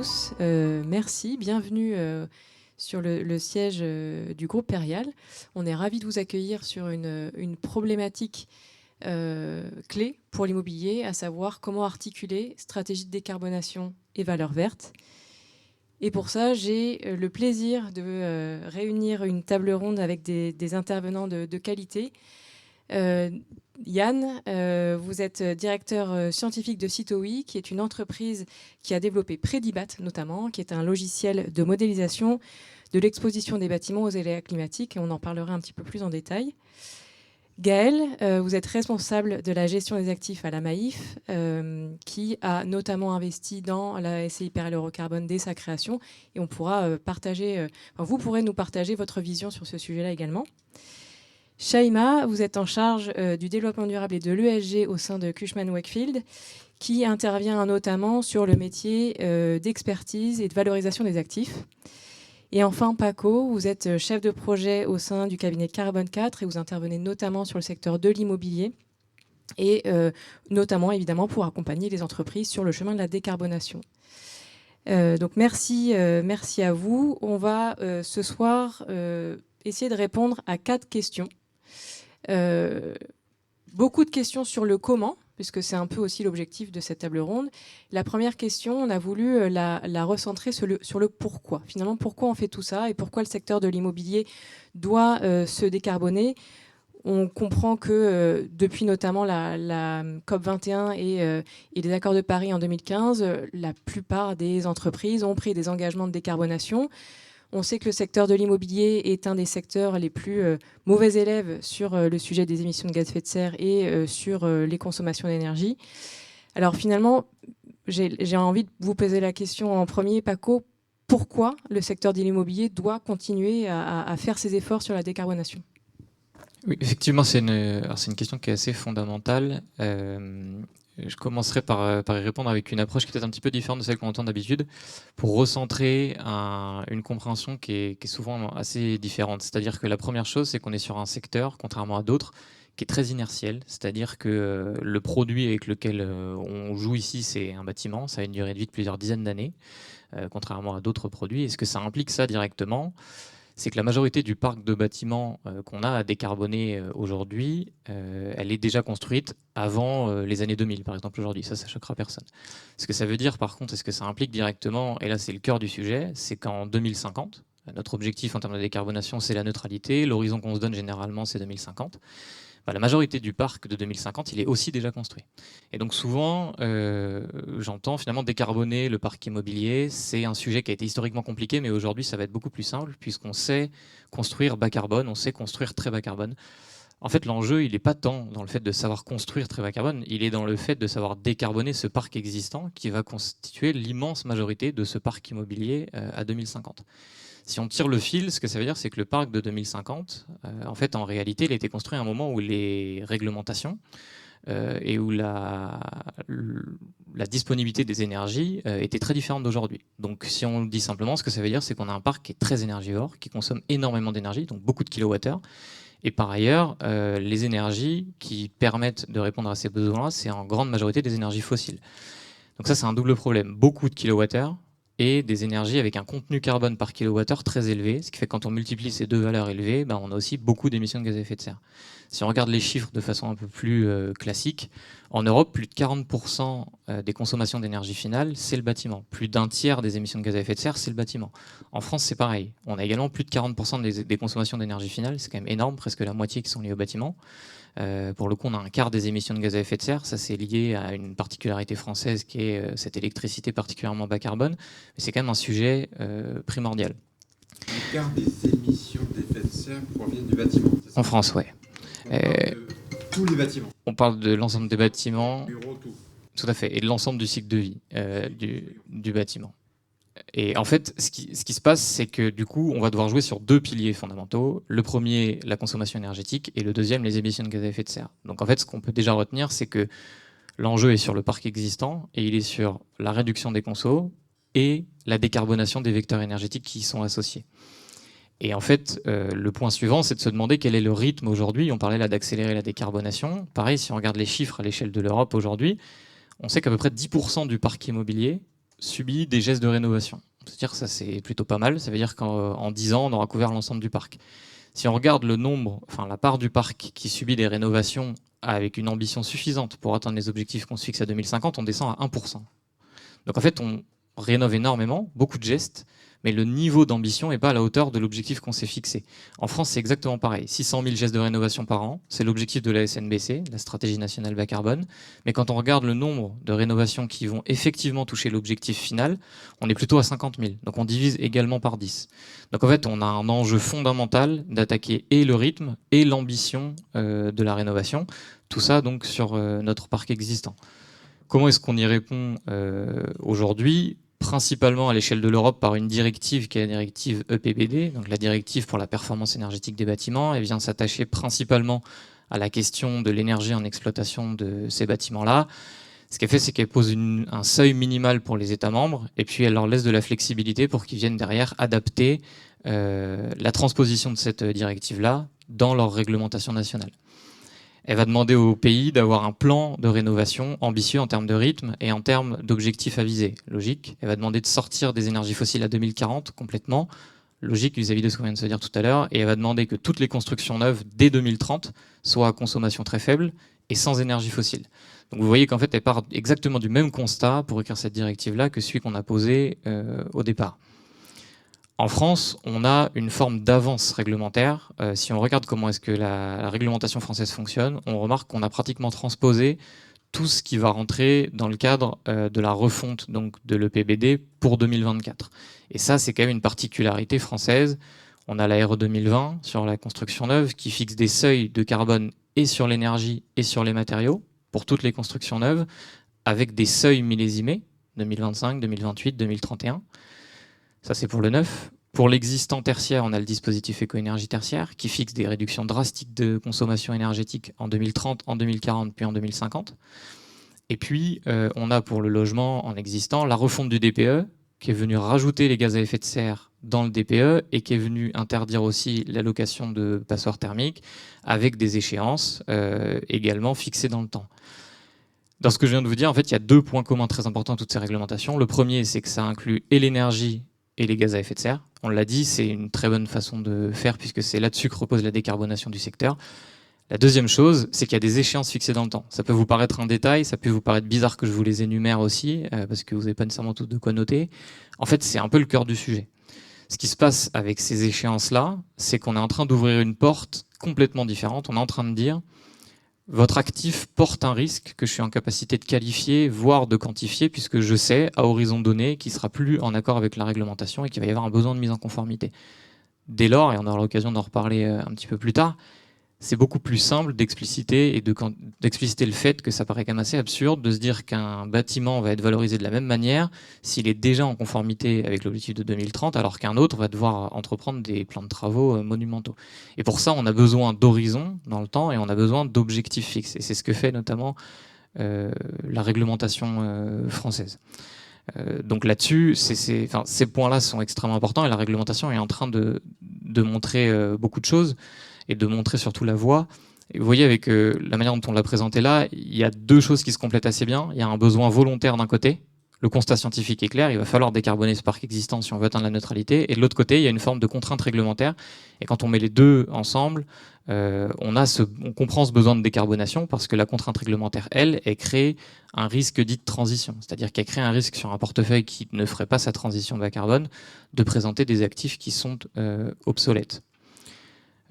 tous. Merci, bienvenue sur le siège du groupe Perial. On est ravis de vous accueillir sur une problématique clé pour l'immobilier, à savoir comment articuler stratégie de décarbonation et valeurs vertes. Et pour ça, j'ai le plaisir de réunir une table ronde avec des intervenants de qualité. Yann, vous êtes directeur scientifique de Citowi, qui est une entreprise qui a développé Predibat notamment, qui est un logiciel de modélisation de l'exposition des bâtiments aux aléas climatiques, et on en parlera un petit peu plus en détail. Gaël, vous êtes responsable de la gestion des actifs à la Maïf, qui a notamment investi dans la SCI Perial Eurocarbone dès sa création, et on pourra vous pourrez nous partager votre vision sur ce sujet-là également. Shaima, vous êtes en charge du développement durable et de l'ESG au sein de Cushman & Wakefield, qui intervient notamment sur le métier d'expertise et de valorisation des actifs. Et enfin, Paco, vous êtes chef de projet au sein du cabinet Carbone 4 et vous intervenez notamment sur le secteur de l'immobilier et notamment, évidemment, pour accompagner les entreprises sur le chemin de la décarbonation. Donc, merci à vous. On va ce soir essayer de répondre à 4 questions. Beaucoup de questions sur le comment, puisque c'est un peu aussi l'objectif de cette table ronde. La première question, on a voulu la recentrer sur le pourquoi. Finalement, pourquoi on fait tout ça et pourquoi le secteur de l'immobilier doit se décarboner. On comprend que depuis notamment la COP21 et les accords de Paris en 2015, la plupart des entreprises ont pris des engagements de décarbonation. On sait que le secteur de l'immobilier est un des secteurs les plus mauvais élèves sur le sujet des émissions de gaz à effet de serre et sur les consommations d'énergie. Alors finalement, j'ai envie de vous poser la question en premier, Paco, pourquoi le secteur de l'immobilier doit continuer à faire ses efforts sur la décarbonation ? Oui, effectivement, c'est une question qui est assez fondamentale. Je commencerai par y répondre avec une approche qui est peut-être un petit peu différente de celle qu'on entend d'habitude, pour recentrer une compréhension qui est souvent assez différente. C'est-à-dire que la première chose, c'est qu'on est sur un secteur, contrairement à d'autres, qui est très inertiel. C'est-à-dire que le produit avec lequel on joue ici, c'est un bâtiment. Ça a une durée de vie de plusieurs dizaines d'années, contrairement à d'autres produits. Et ce que ça implique, ça, directement, c'est que la majorité du parc de bâtiments qu'on a à décarboner aujourd'hui, elle est déjà construite avant les années 2000, par exemple, aujourd'hui. Ça choquera personne. Ce que ça veut dire, par contre, et ce que ça implique directement, et là c'est le cœur du sujet, c'est qu'en 2050, notre objectif en termes de décarbonation, c'est la neutralité. L'horizon qu'on se donne généralement, c'est 2050. La majorité du parc de 2050, il est aussi déjà construit. Et donc souvent, j'entends finalement décarboner le parc immobilier. C'est un sujet qui a été historiquement compliqué, mais aujourd'hui, ça va être beaucoup plus simple, puisqu'on sait construire bas carbone, on sait construire très bas carbone. En fait, l'enjeu, il n'est pas tant dans le fait de savoir construire très bas carbone, il est dans le fait de savoir décarboner ce parc existant qui va constituer l'immense majorité de ce parc immobilier à 2050. Si on tire le fil, ce que ça veut dire, c'est que le parc de 2050, en fait, en réalité, il a été construit à un moment où les réglementations et où la disponibilité des énergies était très différente d'aujourd'hui. Donc, si on le dit simplement, ce que ça veut dire, c'est qu'on a un parc qui est très énergivore, qui consomme énormément d'énergie, donc beaucoup de kilowattheures. Et par ailleurs, les énergies qui permettent de répondre à ces besoins-là, c'est en grande majorité des énergies fossiles. Donc ça, c'est un double problème. Beaucoup de kilowattheures, et des énergies avec un contenu carbone par kilowattheure très élevé, ce qui fait que quand on multiplie ces deux valeurs élevées, on a aussi beaucoup d'émissions de gaz à effet de serre. Si on regarde les chiffres de façon un peu plus classique, en Europe, plus de 40% des consommations d'énergie finale, c'est le bâtiment. Plus d'un tiers des émissions de gaz à effet de serre, c'est le bâtiment. En France, c'est pareil. On a également plus de 40% des consommations d'énergie finale, c'est quand même énorme, presque la moitié qui sont liées au bâtiment. Pour le coup, on a un quart des émissions de gaz à effet de serre. Ça, c'est lié à une particularité française qui est cette électricité particulièrement bas carbone. Mais c'est quand même un sujet primordial. Un quart des émissions d'effet de serre proviennent du bâtiment. En France, oui. On parle de tous les bâtiments. On parle de l'ensemble des bâtiments. Bureaux, tout. Tout à fait. Et de l'ensemble du cycle de vie du bâtiment. Et en fait, ce qui se passe, c'est que du coup, on va devoir jouer sur deux piliers fondamentaux. Le premier, la consommation énergétique, et le deuxième, les émissions de gaz à effet de serre. Donc en fait, ce qu'on peut déjà retenir, c'est que l'enjeu est sur le parc existant, et il est sur la réduction des consos et la décarbonation des vecteurs énergétiques qui y sont associés. Et en fait, le point suivant, c'est de se demander quel est le rythme aujourd'hui. On parlait là d'accélérer la décarbonation. Pareil, si on regarde les chiffres à l'échelle de l'Europe aujourd'hui, on sait qu'à peu près 10% du parc immobilier subit des gestes de rénovation. C'est-à-dire que ça, c'est plutôt pas mal. Ça veut dire qu'en 10 ans, on aura couvert l'ensemble du parc. Si on regarde la part du parc qui subit des rénovations avec une ambition suffisante pour atteindre les objectifs qu'on se fixe à 2050, on descend à 1%. Donc en fait, on rénove énormément, beaucoup de gestes, mais le niveau d'ambition n'est pas à la hauteur de l'objectif qu'on s'est fixé. En France, c'est exactement pareil. 600 000 gestes de rénovation par an, c'est l'objectif de la SNBC, la Stratégie nationale bas carbone. Mais quand on regarde le nombre de rénovations qui vont effectivement toucher l'objectif final, on est plutôt à 50 000. Donc on divise également par 10. Donc en fait, on a un enjeu fondamental d'attaquer et le rythme et l'ambition de la rénovation. Tout ça donc sur notre parc existant. Comment est-ce qu'on y répond aujourd'hui ? Principalement à l'échelle de l'Europe par une directive qui est la directive EPBD, donc la directive pour la performance énergétique des bâtiments. Elle vient s'attacher principalement à la question de l'énergie en exploitation de ces bâtiments-là. Ce qu'elle fait, c'est qu'elle pose un seuil minimal pour les États membres et puis elle leur laisse de la flexibilité pour qu'ils viennent derrière adapter la transposition de cette directive-là dans leur réglementation nationale. Elle va demander aux pays d'avoir un plan de rénovation ambitieux en termes de rythme et en termes d'objectifs à viser. Logique. Elle va demander de sortir des énergies fossiles à 2040 complètement. Logique vis-à-vis de ce qu'on vient de se dire tout à l'heure. Et elle va demander que toutes les constructions neuves dès 2030 soient à consommation très faible et sans énergie fossile. Donc vous voyez qu'en fait, elle part exactement du même constat pour écrire cette directive-là que celui qu'on a posé au départ. En France, on a une forme d'avance réglementaire. Si on regarde comment est-ce que la réglementation française fonctionne, on remarque qu'on a pratiquement transposé tout ce qui va rentrer dans le cadre de la refonte donc, de l'EPBD pour 2024. Et ça, c'est quand même une particularité française. On a la RE 2020 sur la construction neuve qui fixe des seuils de carbone et sur l'énergie et sur les matériaux pour toutes les constructions neuves, avec des seuils millésimés, 2025, 2028, 2031. Ça, c'est pour le neuf. Pour l'existant tertiaire, on a le dispositif éco-énergie tertiaire qui fixe des réductions drastiques de consommation énergétique en 2030, en 2040, puis en 2050. Et puis, on a pour le logement en existant la refonte du DPE qui est venue rajouter les gaz à effet de serre dans le DPE et qui est venue interdire aussi l'allocation de passoires thermiques avec des échéances également fixées dans le temps. Dans ce que je viens de vous dire, en fait, il y a deux points communs très importants à toutes ces réglementations. Le premier, c'est que ça inclut et l'énergie et les gaz à effet de serre. On l'a dit, c'est une très bonne façon de faire puisque c'est là-dessus que repose la décarbonation du secteur. La deuxième chose, c'est qu'il y a des échéances fixées dans le temps. Ça peut vous paraître un détail, ça peut vous paraître bizarre que je vous les énumère aussi, parce que vous n'avez pas nécessairement tout de quoi noter. En fait, c'est un peu le cœur du sujet. Ce qui se passe avec ces échéances-là, c'est qu'on est en train d'ouvrir une porte complètement différente. On est en train de dire votre actif porte un risque que je suis en capacité de qualifier, voire de quantifier, puisque je sais, à horizon donné, qu'il ne sera plus en accord avec la réglementation et qu'il va y avoir un besoin de mise en conformité. Dès lors, et on aura l'occasion d'en reparler un petit peu plus tard, c'est beaucoup plus simple d'expliciter d'expliciter le fait que ça paraît quand même assez absurde de se dire qu'un bâtiment va être valorisé de la même manière s'il est déjà en conformité avec l'objectif de 2030, alors qu'un autre va devoir entreprendre des plans de travaux monumentaux. Et pour ça, on a besoin d'horizon dans le temps et on a besoin d'objectifs fixes. Et c'est ce que fait notamment la réglementation française. Donc là-dessus, ces points-là sont extrêmement importants et la réglementation est en train de montrer beaucoup de choses et de montrer surtout la voie. Et vous voyez, avec la manière dont on l'a présenté là, il y a deux choses qui se complètent assez bien. Il y a un besoin volontaire d'un côté. Le constat scientifique est clair, il va falloir décarboner ce parc existant si on veut atteindre la neutralité. Et de l'autre côté, il y a une forme de contrainte réglementaire. Et quand on met les deux ensemble, on comprend ce besoin de décarbonation parce que la contrainte réglementaire, elle crée un risque dit de transition. C'est-à-dire qu'elle crée un risque sur un portefeuille qui ne ferait pas sa transition bas carbone de présenter des actifs qui sont obsolètes.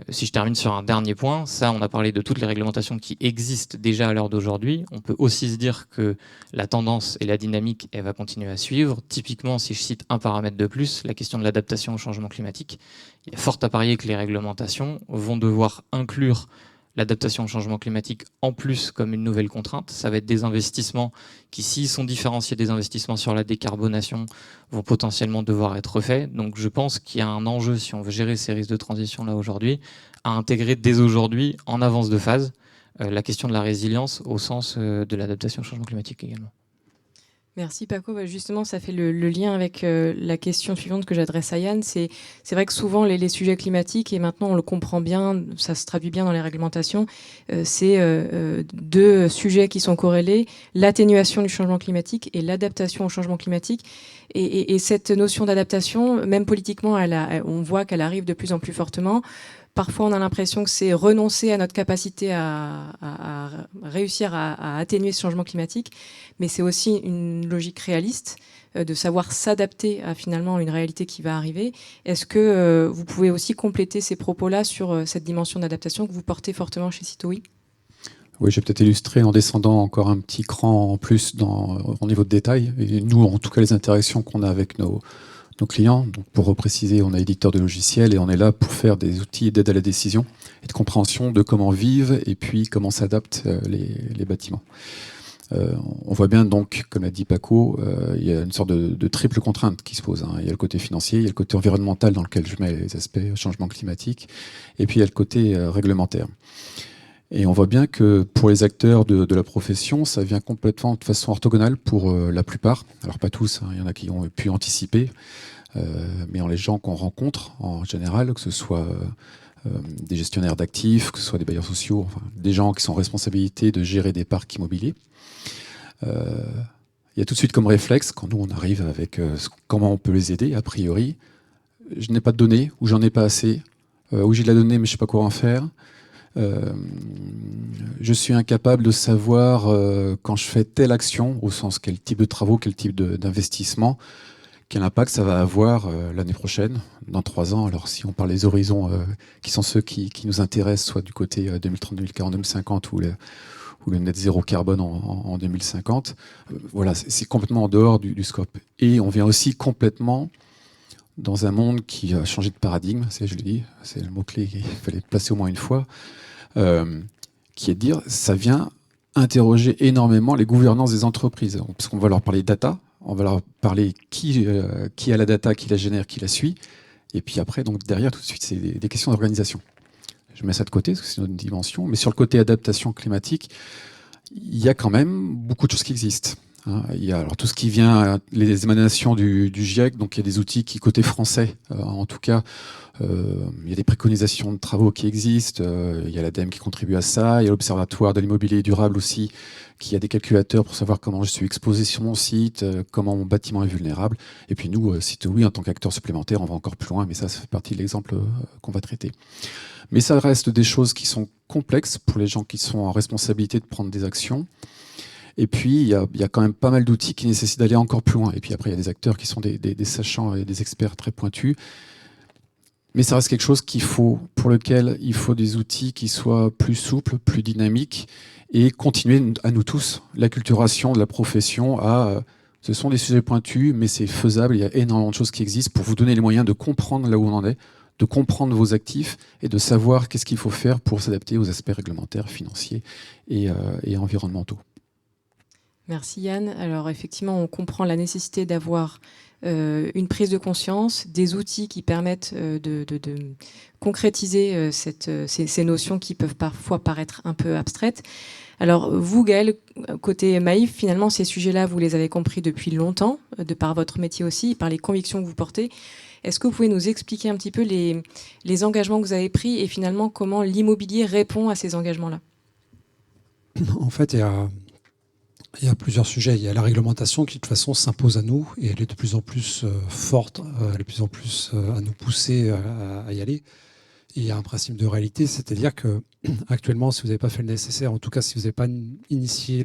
Si je termine sur un dernier point, ça, on a parlé de toutes les réglementations qui existent déjà à l'heure d'aujourd'hui. On peut aussi se dire que la tendance et la dynamique, elle va continuer à suivre. Typiquement, si je cite un paramètre de plus, la question de l'adaptation au changement climatique, il y a fort à parier que les réglementations vont devoir inclure l'adaptation au changement climatique en plus comme une nouvelle contrainte. Ça va être des investissements qui, s'ils sont différenciés des investissements sur la décarbonation, vont potentiellement devoir être refaits. Donc je pense qu'il y a un enjeu, si on veut gérer ces risques de transition là aujourd'hui, à intégrer dès aujourd'hui, en avance de phase, la question de la résilience au sens de l'adaptation au changement climatique également. Merci Paco. Justement, ça fait le lien avec la question suivante que j'adresse à Yann. C'est vrai que souvent les sujets climatiques, et maintenant on le comprend bien, ça se traduit bien dans les réglementations, c'est deux sujets qui sont corrélés, l'atténuation du changement climatique et l'adaptation au changement climatique. Et cette notion d'adaptation, même politiquement, on voit qu'elle arrive de plus en plus fortement. Parfois, on a l'impression que c'est renoncer à notre capacité à réussir à atténuer ce changement climatique, mais c'est aussi une logique réaliste de savoir s'adapter à finalement une réalité qui va arriver. Est-ce que vous pouvez aussi compléter ces propos-là sur cette dimension d'adaptation que vous portez fortement chez Citowi ? Oui, je vais peut-être illustrer en descendant encore un petit cran en plus au niveau de détail. Et nous, en tout cas, les interactions qu'on a avec nos clients. Donc, pour repréciser, on est éditeur de logiciels et on est là pour faire des outils d'aide à la décision et de compréhension de comment vivent et puis comment s'adaptent les bâtiments. On voit bien donc, comme l'a dit Paco, il y a une sorte de triple contrainte qui se pose. Il y a le côté financier, il y a le côté environnemental dans lequel je mets les aspects changement climatique, et puis il y a le côté réglementaire. Et on voit bien que pour les acteurs de la profession, ça vient complètement de façon orthogonale pour la plupart. Alors pas tous, il y en a qui ont pu anticiper, mais les gens qu'on rencontre en général, que ce soit des gestionnaires d'actifs, que ce soit des bailleurs sociaux, enfin, des gens qui sont en responsabilité de gérer des parcs immobiliers, il y a tout de suite comme réflexe, quand nous on arrive avec comment on peut les aider, a priori, je n'ai pas de données, ou j'en ai pas assez, ou j'ai de la donnée mais je ne sais pas quoi en faire. Je suis incapable de savoir quand je fais telle action, au sens quel type de travaux, quel type d'investissement, quel impact ça va avoir l'année prochaine, dans 3 ans. Alors si on parle des horizons qui sont ceux qui nous intéressent, soit du côté 2030, 2040, 2050 ou le net zéro carbone en 2050, voilà, c'est complètement en dehors du scope. Et on vient aussi complètement dans un monde qui a changé de paradigme, je l'ai dit, c'est le mot-clé qu'il fallait placer au moins une fois, qui est de dire, ça vient interroger énormément les gouvernances des entreprises. Parce qu'on va leur parler data, on va leur parler qui a la data, qui la génère, qui la suit, et puis après, donc derrière, tout de suite, c'est des questions d'organisation. Je mets ça de côté, parce que c'est une autre dimension, mais sur le côté adaptation climatique, il y a quand même beaucoup de choses qui existent. Il y a alors tout ce qui vient, les émanations du GIEC, donc il y a des outils qui, côté français, en tout cas, il y a des préconisations de travaux qui existent, il y a l'ADEME qui contribue à ça, il y a l'Observatoire de l'immobilier durable aussi, qui a des calculateurs pour savoir comment je suis exposé sur mon site, comment mon bâtiment est vulnérable. Et puis nous, Citowi, en tant qu'acteur supplémentaire, on va encore plus loin, mais ça fait partie de l'exemple qu'on va traiter. Mais ça reste des choses qui sont complexes pour les gens qui sont en responsabilité de prendre des actions. Et puis, il y a quand même pas mal d'outils qui nécessitent d'aller encore plus loin. Et puis après, il y a des acteurs qui sont des sachants et des experts très pointus. Mais ça reste quelque chose pour lequel il faut des outils qui soient plus souples, plus dynamiques, et continuer à nous tous l'acculturation de la profession ce sont des sujets pointus, mais c'est faisable, il y a énormément de choses qui existent pour vous donner les moyens de comprendre là où on en est, de comprendre vos actifs et de savoir qu'est-ce qu'il faut faire pour s'adapter aux aspects réglementaires, financiers et environnementaux. Merci Yann. Alors effectivement, on comprend la nécessité d'avoir une prise de conscience, des outils qui permettent de concrétiser ces notions qui peuvent parfois paraître un peu abstraites. Alors vous, Gaël, côté Maïf, finalement, ces sujets-là, vous les avez compris depuis longtemps, de par votre métier aussi, par les convictions que vous portez. Est-ce que vous pouvez nous expliquer un petit peu les engagements que vous avez pris et finalement comment l'immobilier répond à ces engagements-là ? En fait, il y a plusieurs sujets. Il y a la réglementation qui, de toute façon, s'impose à nous et elle est de plus en plus forte, elle est de plus en plus à nous pousser à y aller. Et il y a un principe de réalité, c'est-à-dire que actuellement, si vous n'avez pas fait le nécessaire, en tout cas, si vous n'avez pas initié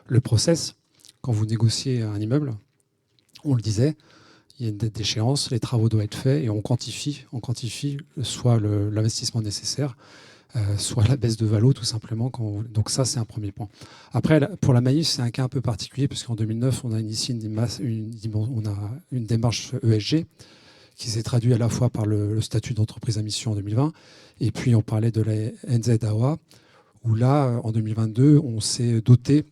le process, quand vous négociez un immeuble, on le disait, il y a une date d'échéance, les travaux doivent être faits et on quantifie soit l'investissement nécessaire, soit la baisse de valo tout simplement. Donc ça, c'est un premier point. Après, pour la Maïf, c'est un cas un peu particulier puisqu'en 2009, on a initié une démarche ESG qui s'est traduite à la fois par le statut d'entreprise à mission en 2020 et puis on parlait de la NZAOA où là, en 2022, on s'est doté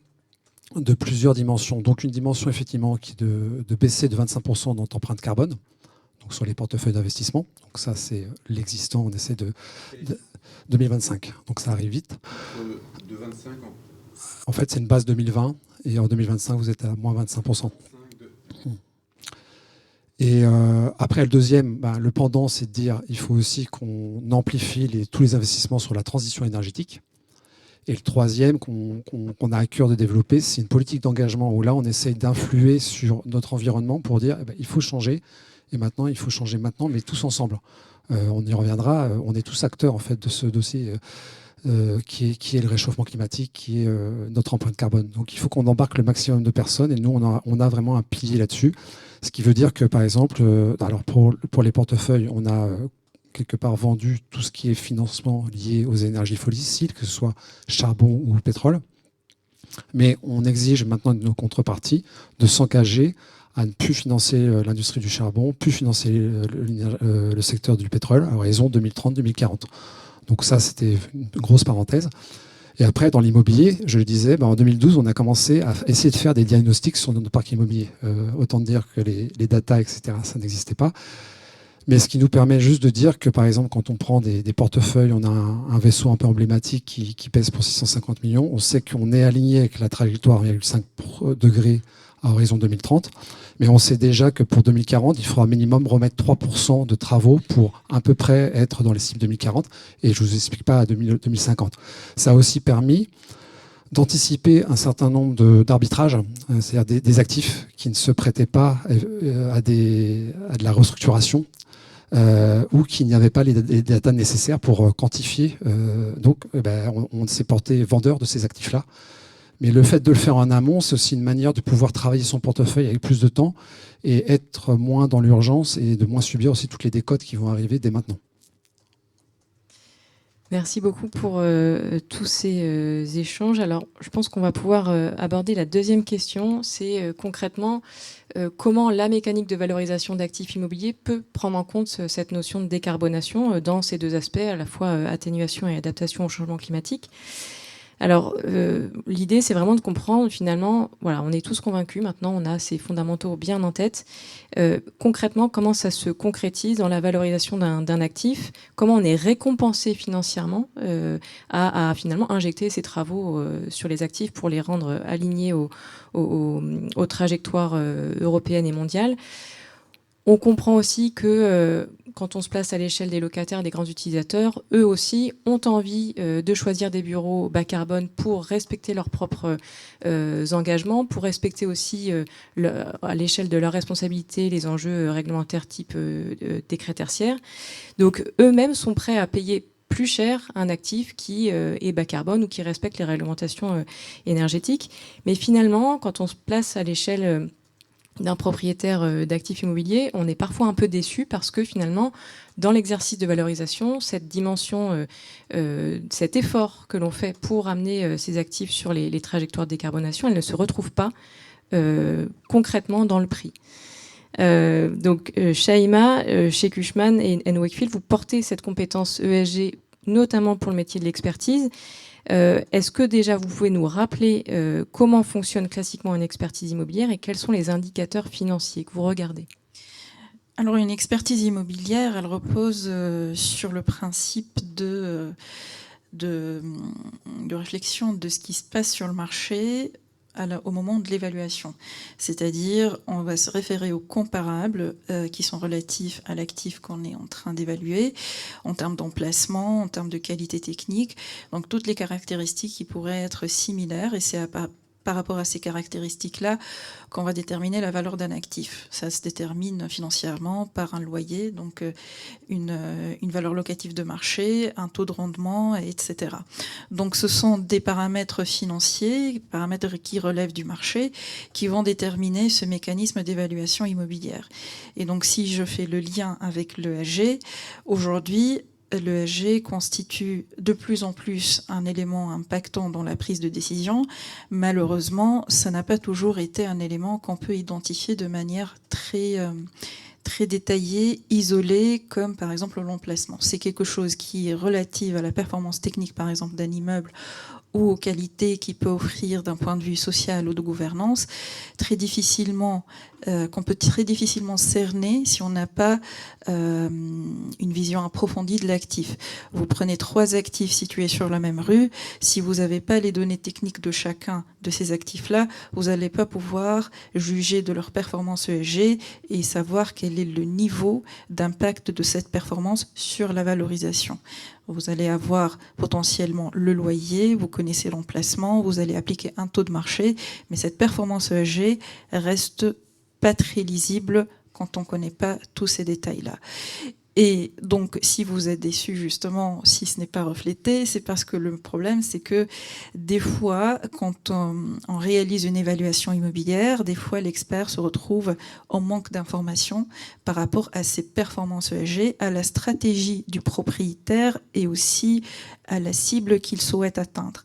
de plusieurs dimensions. Donc une dimension effectivement qui est de baisser de 25% notre empreinte carbone, donc sur les portefeuilles d'investissement. Donc ça, c'est l'existant, on essaie de 2025. Donc ça arrive vite. De 25 ans. En fait, c'est une base 2020 et en 2025, vous êtes à moins 25%. Et après, le deuxième, le pendant, c'est de dire il faut aussi qu'on amplifie tous les investissements sur la transition énergétique. Et le troisième qu'on a à cœur de développer, c'est une politique d'engagement où là, on essaye d'influer sur notre environnement pour dire il faut changer. Et maintenant, il faut changer maintenant, mais tous ensemble. On y reviendra. On est tous acteurs en fait de ce dossier qui est le réchauffement climatique, qui est notre empreinte carbone. Donc, il faut qu'on embarque le maximum de personnes. Et nous, on a vraiment un pilier là-dessus. Ce qui veut dire que, par exemple, alors pour les portefeuilles, on a quelque part vendu tout ce qui est financement lié aux énergies fossiles, que ce soit charbon ou pétrole. Mais on exige maintenant de nos contreparties de s'engager à ne plus financer l'industrie du charbon, plus financer le secteur du pétrole à horizon 2030-2040. Donc ça, c'était une grosse parenthèse. Et après, dans l'immobilier, je le disais, en 2012, on a commencé à essayer de faire des diagnostics sur notre parc immobilier. Autant dire que les data, etc., ça n'existait pas. Mais ce qui nous permet juste de dire que, par exemple, quand on prend des portefeuilles, on a un vaisseau un peu emblématique qui pèse pour 650 millions, on sait qu'on est aligné avec la trajectoire 1,5 degrés à horizon 2030, mais on sait déjà que pour 2040, il faudra minimum remettre 3% de travaux pour à peu près être dans les cibles 2040, et je ne vous explique pas à 2050. Ça a aussi permis d'anticiper un certain nombre d'arbitrages, c'est-à-dire des actifs qui ne se prêtaient pas à de la restructuration, ou qu'il n'y avait pas les data nécessaires pour quantifier. Donc, on s'est porté vendeur de ces actifs-là. Mais le fait de le faire en amont, c'est aussi une manière de pouvoir travailler son portefeuille avec plus de temps et être moins dans l'urgence et de moins subir aussi toutes les décotes qui vont arriver dès maintenant. Merci beaucoup pour tous ces échanges. Alors, je pense qu'on va pouvoir aborder la deuxième question. C'est concrètement comment la mécanique de valorisation d'actifs immobiliers peut prendre en compte cette notion de décarbonation dans ces deux aspects, à la fois atténuation et adaptation au changement climatique. Alors, l'idée, c'est vraiment de comprendre, finalement, voilà, on est tous convaincus, maintenant, on a ces fondamentaux bien en tête. Concrètement, comment ça se concrétise dans la valorisation d'un actif? Comment on est récompensé financièrement à finalement injecter ces travaux sur les actifs pour les rendre alignés aux trajectoires européennes et mondiales? On comprend aussi que quand on se place à l'échelle des locataires, des grands utilisateurs, eux aussi ont envie de choisir des bureaux bas carbone pour respecter leurs propres engagements, pour respecter aussi à l'échelle de leurs responsabilités les enjeux réglementaires type décret tertiaire. Donc eux-mêmes sont prêts à payer plus cher un actif qui est bas carbone ou qui respecte les réglementations énergétiques. Mais finalement, quand on se place à l'échelle d'un propriétaire d'actifs immobiliers, on est parfois un peu déçu parce que finalement, dans l'exercice de valorisation, cette dimension, cet effort que l'on fait pour amener ces actifs sur les trajectoires de décarbonation, elle ne se retrouve pas concrètement dans le prix. Donc, Shaima, chez Cushman et Wakefield, vous portez cette compétence ESG, notamment pour le métier de l'expertise. Est-ce que déjà vous pouvez nous rappeler comment fonctionne classiquement une expertise immobilière et quels sont les indicateurs financiers que vous regardez? Alors une expertise immobilière, elle repose sur le principe de réflexion de ce qui se passe sur le marché au moment de l'évaluation. C'est-à-dire, on va se référer aux comparables qui sont relatifs à l'actif qu'on est en train d'évaluer, en termes d'emplacement, en termes de qualité technique, donc toutes les caractéristiques qui pourraient être similaires, et c'est par rapport à ces caractéristiques-là qu'on va déterminer la valeur d'un actif. Ça se détermine financièrement par un loyer, donc une valeur locative de marché, un taux de rendement, etc. Donc ce sont des paramètres financiers, paramètres qui relèvent du marché, qui vont déterminer ce mécanisme d'évaluation immobilière. Et donc si je fais le lien avec l'ESG, aujourd'hui, l'ESG constitue de plus en plus un élément impactant dans la prise de décision. Malheureusement, ça n'a pas toujours été un élément qu'on peut identifier de manière très détaillée, isolée, comme par exemple l'emplacement. C'est quelque chose qui est relatif à la performance technique, par exemple, d'un immeuble ou aux qualités qu'il peut offrir d'un point de vue social ou de gouvernance, qu'on peut très difficilement cerner si on n'a pas une vision approfondie de l'actif. Vous prenez 3 actifs situés sur la même rue, si vous n'avez pas les données techniques de chacun de ces actifs-là, vous n'allez pas pouvoir juger de leur performance ESG et savoir quel est le niveau d'impact de cette performance sur la valorisation. Vous allez avoir potentiellement le loyer, vous connaissez l'emplacement, vous allez appliquer un taux de marché, mais cette performance ESG reste pas très lisible quand on ne connaît pas tous ces détails-là. Et donc, si vous êtes déçu, justement, si ce n'est pas reflété, c'est parce que le problème, c'est que des fois, quand on réalise une évaluation immobilière, des fois, l'expert se retrouve en manque d'informations par rapport à ses performances ESG, à la stratégie du propriétaire et aussi à la cible qu'il souhaite atteindre.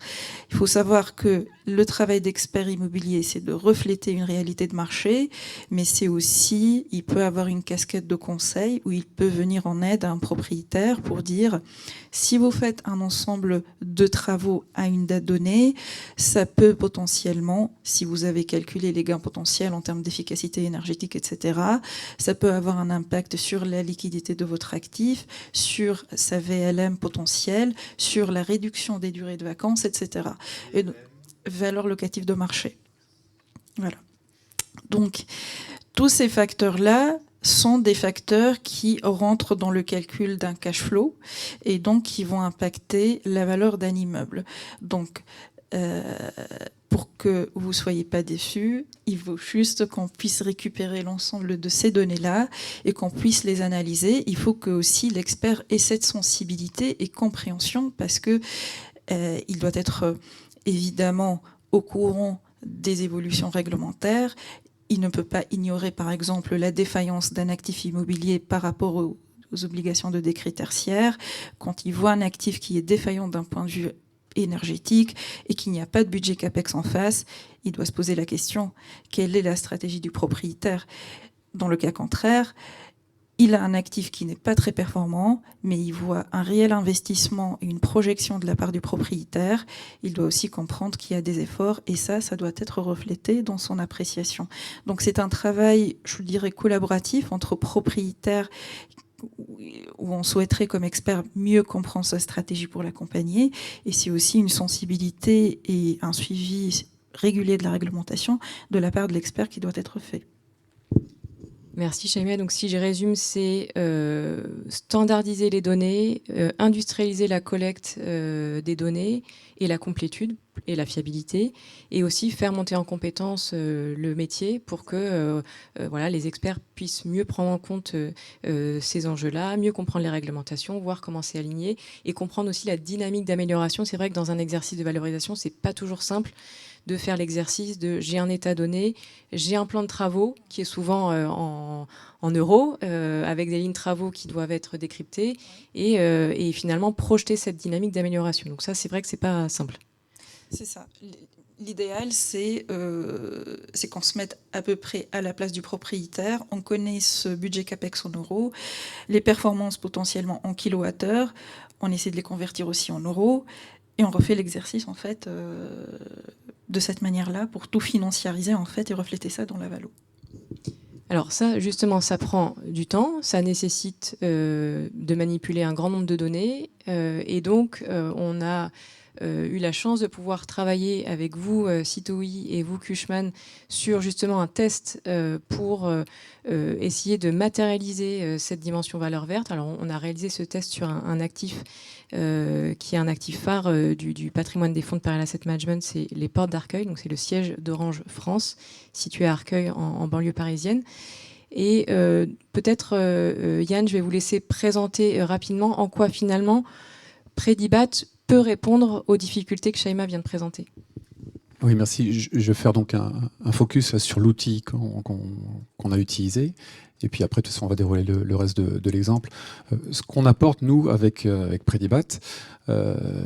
Il faut savoir que le travail d'expert immobilier, c'est de refléter une réalité de marché, mais c'est aussi, il peut avoir une casquette de conseil où il peut venir en aide à un propriétaire pour dire, si vous faites un ensemble de travaux à une date donnée, ça peut potentiellement, si vous avez calculé les gains potentiels en termes d'efficacité énergétique, etc., ça peut avoir un impact sur la liquidité de votre actif, sur sa VLM potentielle, sur la réduction des durées de vacances, etc. Et valeur locative de marché. Voilà. Donc, tous ces facteurs-là sont des facteurs qui rentrent dans le calcul d'un cash flow et donc qui vont impacter la valeur d'un immeuble. Donc, pour que vous ne soyez pas déçus, il faut juste qu'on puisse récupérer l'ensemble de ces données-là et qu'on puisse les analyser. Il faut que aussi l'expert ait cette sensibilité et compréhension parce que il doit être évidemment au courant des évolutions réglementaires. Il ne peut pas ignorer, par exemple, la défaillance d'un actif immobilier par rapport aux obligations de décret tertiaire. Quand il voit un actif qui est défaillant d'un point de vue énergétique et qu'il n'y a pas de budget CAPEX en face, il doit se poser la question, quelle est la stratégie du propriétaire? Dans le cas contraire, il a un actif qui n'est pas très performant, mais il voit un réel investissement et une projection de la part du propriétaire. Il doit aussi comprendre qu'il y a des efforts et ça doit être reflété dans son appréciation. Donc c'est un travail, je dirais, collaboratif entre propriétaires où on souhaiterait comme expert mieux comprendre sa stratégie pour l'accompagner et c'est aussi une sensibilité et un suivi régulier de la réglementation de la part de l'expert qui doit être fait. Merci Chaimia. Donc si je résume, c'est standardiser les données, industrialiser la collecte des données et la complétude et la fiabilité, et aussi faire monter en compétence le métier pour que voilà, les experts puissent mieux prendre en compte ces enjeux-là, mieux comprendre les réglementations, voir comment c'est aligné et comprendre aussi la dynamique d'amélioration. C'est vrai que dans un exercice de valorisation, c'est pas toujours simple de faire l'exercice de j'ai un état donné, j'ai un plan de travaux qui est souvent en euros, avec des lignes de travaux qui doivent être décryptées et finalement projeter cette dynamique d'amélioration. Donc ça, c'est vrai que c'est pas simple. C'est ça. L'idéal, c'est qu'on se mette à peu près à la place du propriétaire. On connaît ce budget CAPEX en euros, les performances potentiellement en kilowattheure. On essaie de les convertir aussi en euros. Et on refait l'exercice, en fait, de cette manière-là pour tout financiariser, en fait, et refléter ça dans la valo. Alors ça, justement, ça prend du temps, ça nécessite de manipuler un grand nombre de données. Et donc, on a eu la chance de pouvoir travailler avec vous, Citowi, et vous, Cushman, sur justement un test pour essayer de matérialiser cette dimension valeur verte. Alors, on a réalisé ce test sur un actif qui est un actif phare du patrimoine des fonds de Paris Asset Management, c'est les Portes d'Arcueil, donc c'est le siège d'Orange France, situé à Arcueil, en banlieue parisienne. Et peut-être, Yann, je vais vous laisser présenter rapidement en quoi finalement Predibat peut répondre aux difficultés que Chaima vient de présenter. Oui, merci. Je vais faire donc un focus sur l'outil qu'on a utilisé. Et puis après, de toute façon, on va dérouler le reste de l'exemple. Ce qu'on apporte, nous, avec Predibat,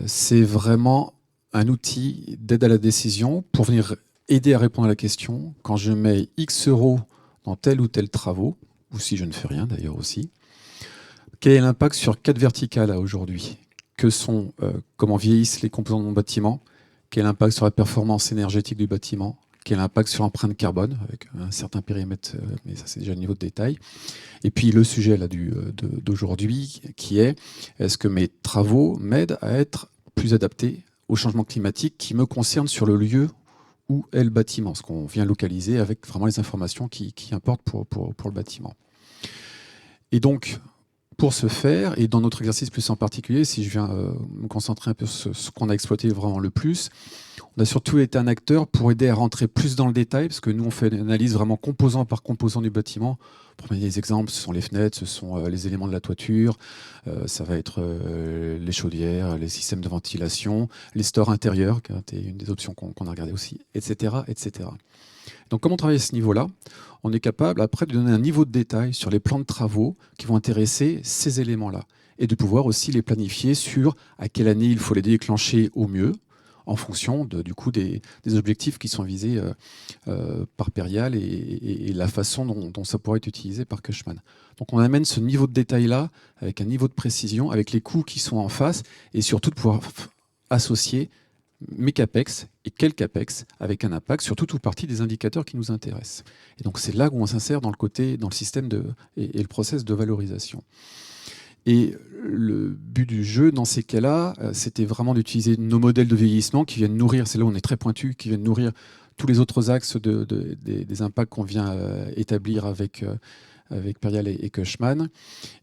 c'est vraiment un outil d'aide à la décision pour venir aider à répondre à la question. Quand je mets X euros dans tel ou tel travaux, ou si je ne fais rien d'ailleurs aussi, quel est l'impact sur 4 verticales aujourd'hui ? Que sont comment vieillissent les composants de mon bâtiment, quel impact sur la performance énergétique du bâtiment, quel impact sur l'empreinte carbone, avec un certain périmètre, mais ça c'est déjà le niveau de détail. Et puis le sujet là, d'aujourd'hui, qui est, est-ce que mes travaux m'aident à être plus adapté au changement climatique qui me concerne sur le lieu où est le bâtiment, ce qu'on vient localiser avec vraiment les informations qui importent pour le bâtiment. Et donc, pour ce faire, et dans notre exercice plus en particulier, si je viens me concentrer un peu sur ce qu'on a exploité vraiment le plus, on a surtout été un acteur pour aider à rentrer plus dans le détail, parce que nous, on fait une analyse vraiment composant par composant du bâtiment. Pour prendre des exemples, ce sont les fenêtres, ce sont les éléments de la toiture, ça va être les chaudières, les systèmes de ventilation, les stores intérieurs, qui est une des options qu'on a regardées aussi, etc., etc. Donc, comme on travaille à ce niveau-là, on est capable après de donner un niveau de détail sur les plans de travaux qui vont intéresser ces éléments-là et de pouvoir aussi les planifier sur à quelle année il faut les déclencher au mieux en fonction du coup des objectifs qui sont visés par Perial et la façon dont ça pourrait être utilisé par Cushman. Donc on amène ce niveau de détail-là avec un niveau de précision, avec les coûts qui sont en face et surtout de pouvoir associer mes CAPEX et quel CAPEX avec un impact sur toute ou partie des indicateurs qui nous intéressent. Et donc c'est là où on s'insère dans le système et le process de valorisation. Et le but du jeu dans ces cas-là, c'était vraiment d'utiliser nos modèles de vieillissement qui viennent nourrir, c'est là où on est très pointu, qui viennent nourrir tous les autres axes des impacts qu'on vient établir avec Perial et Cushman.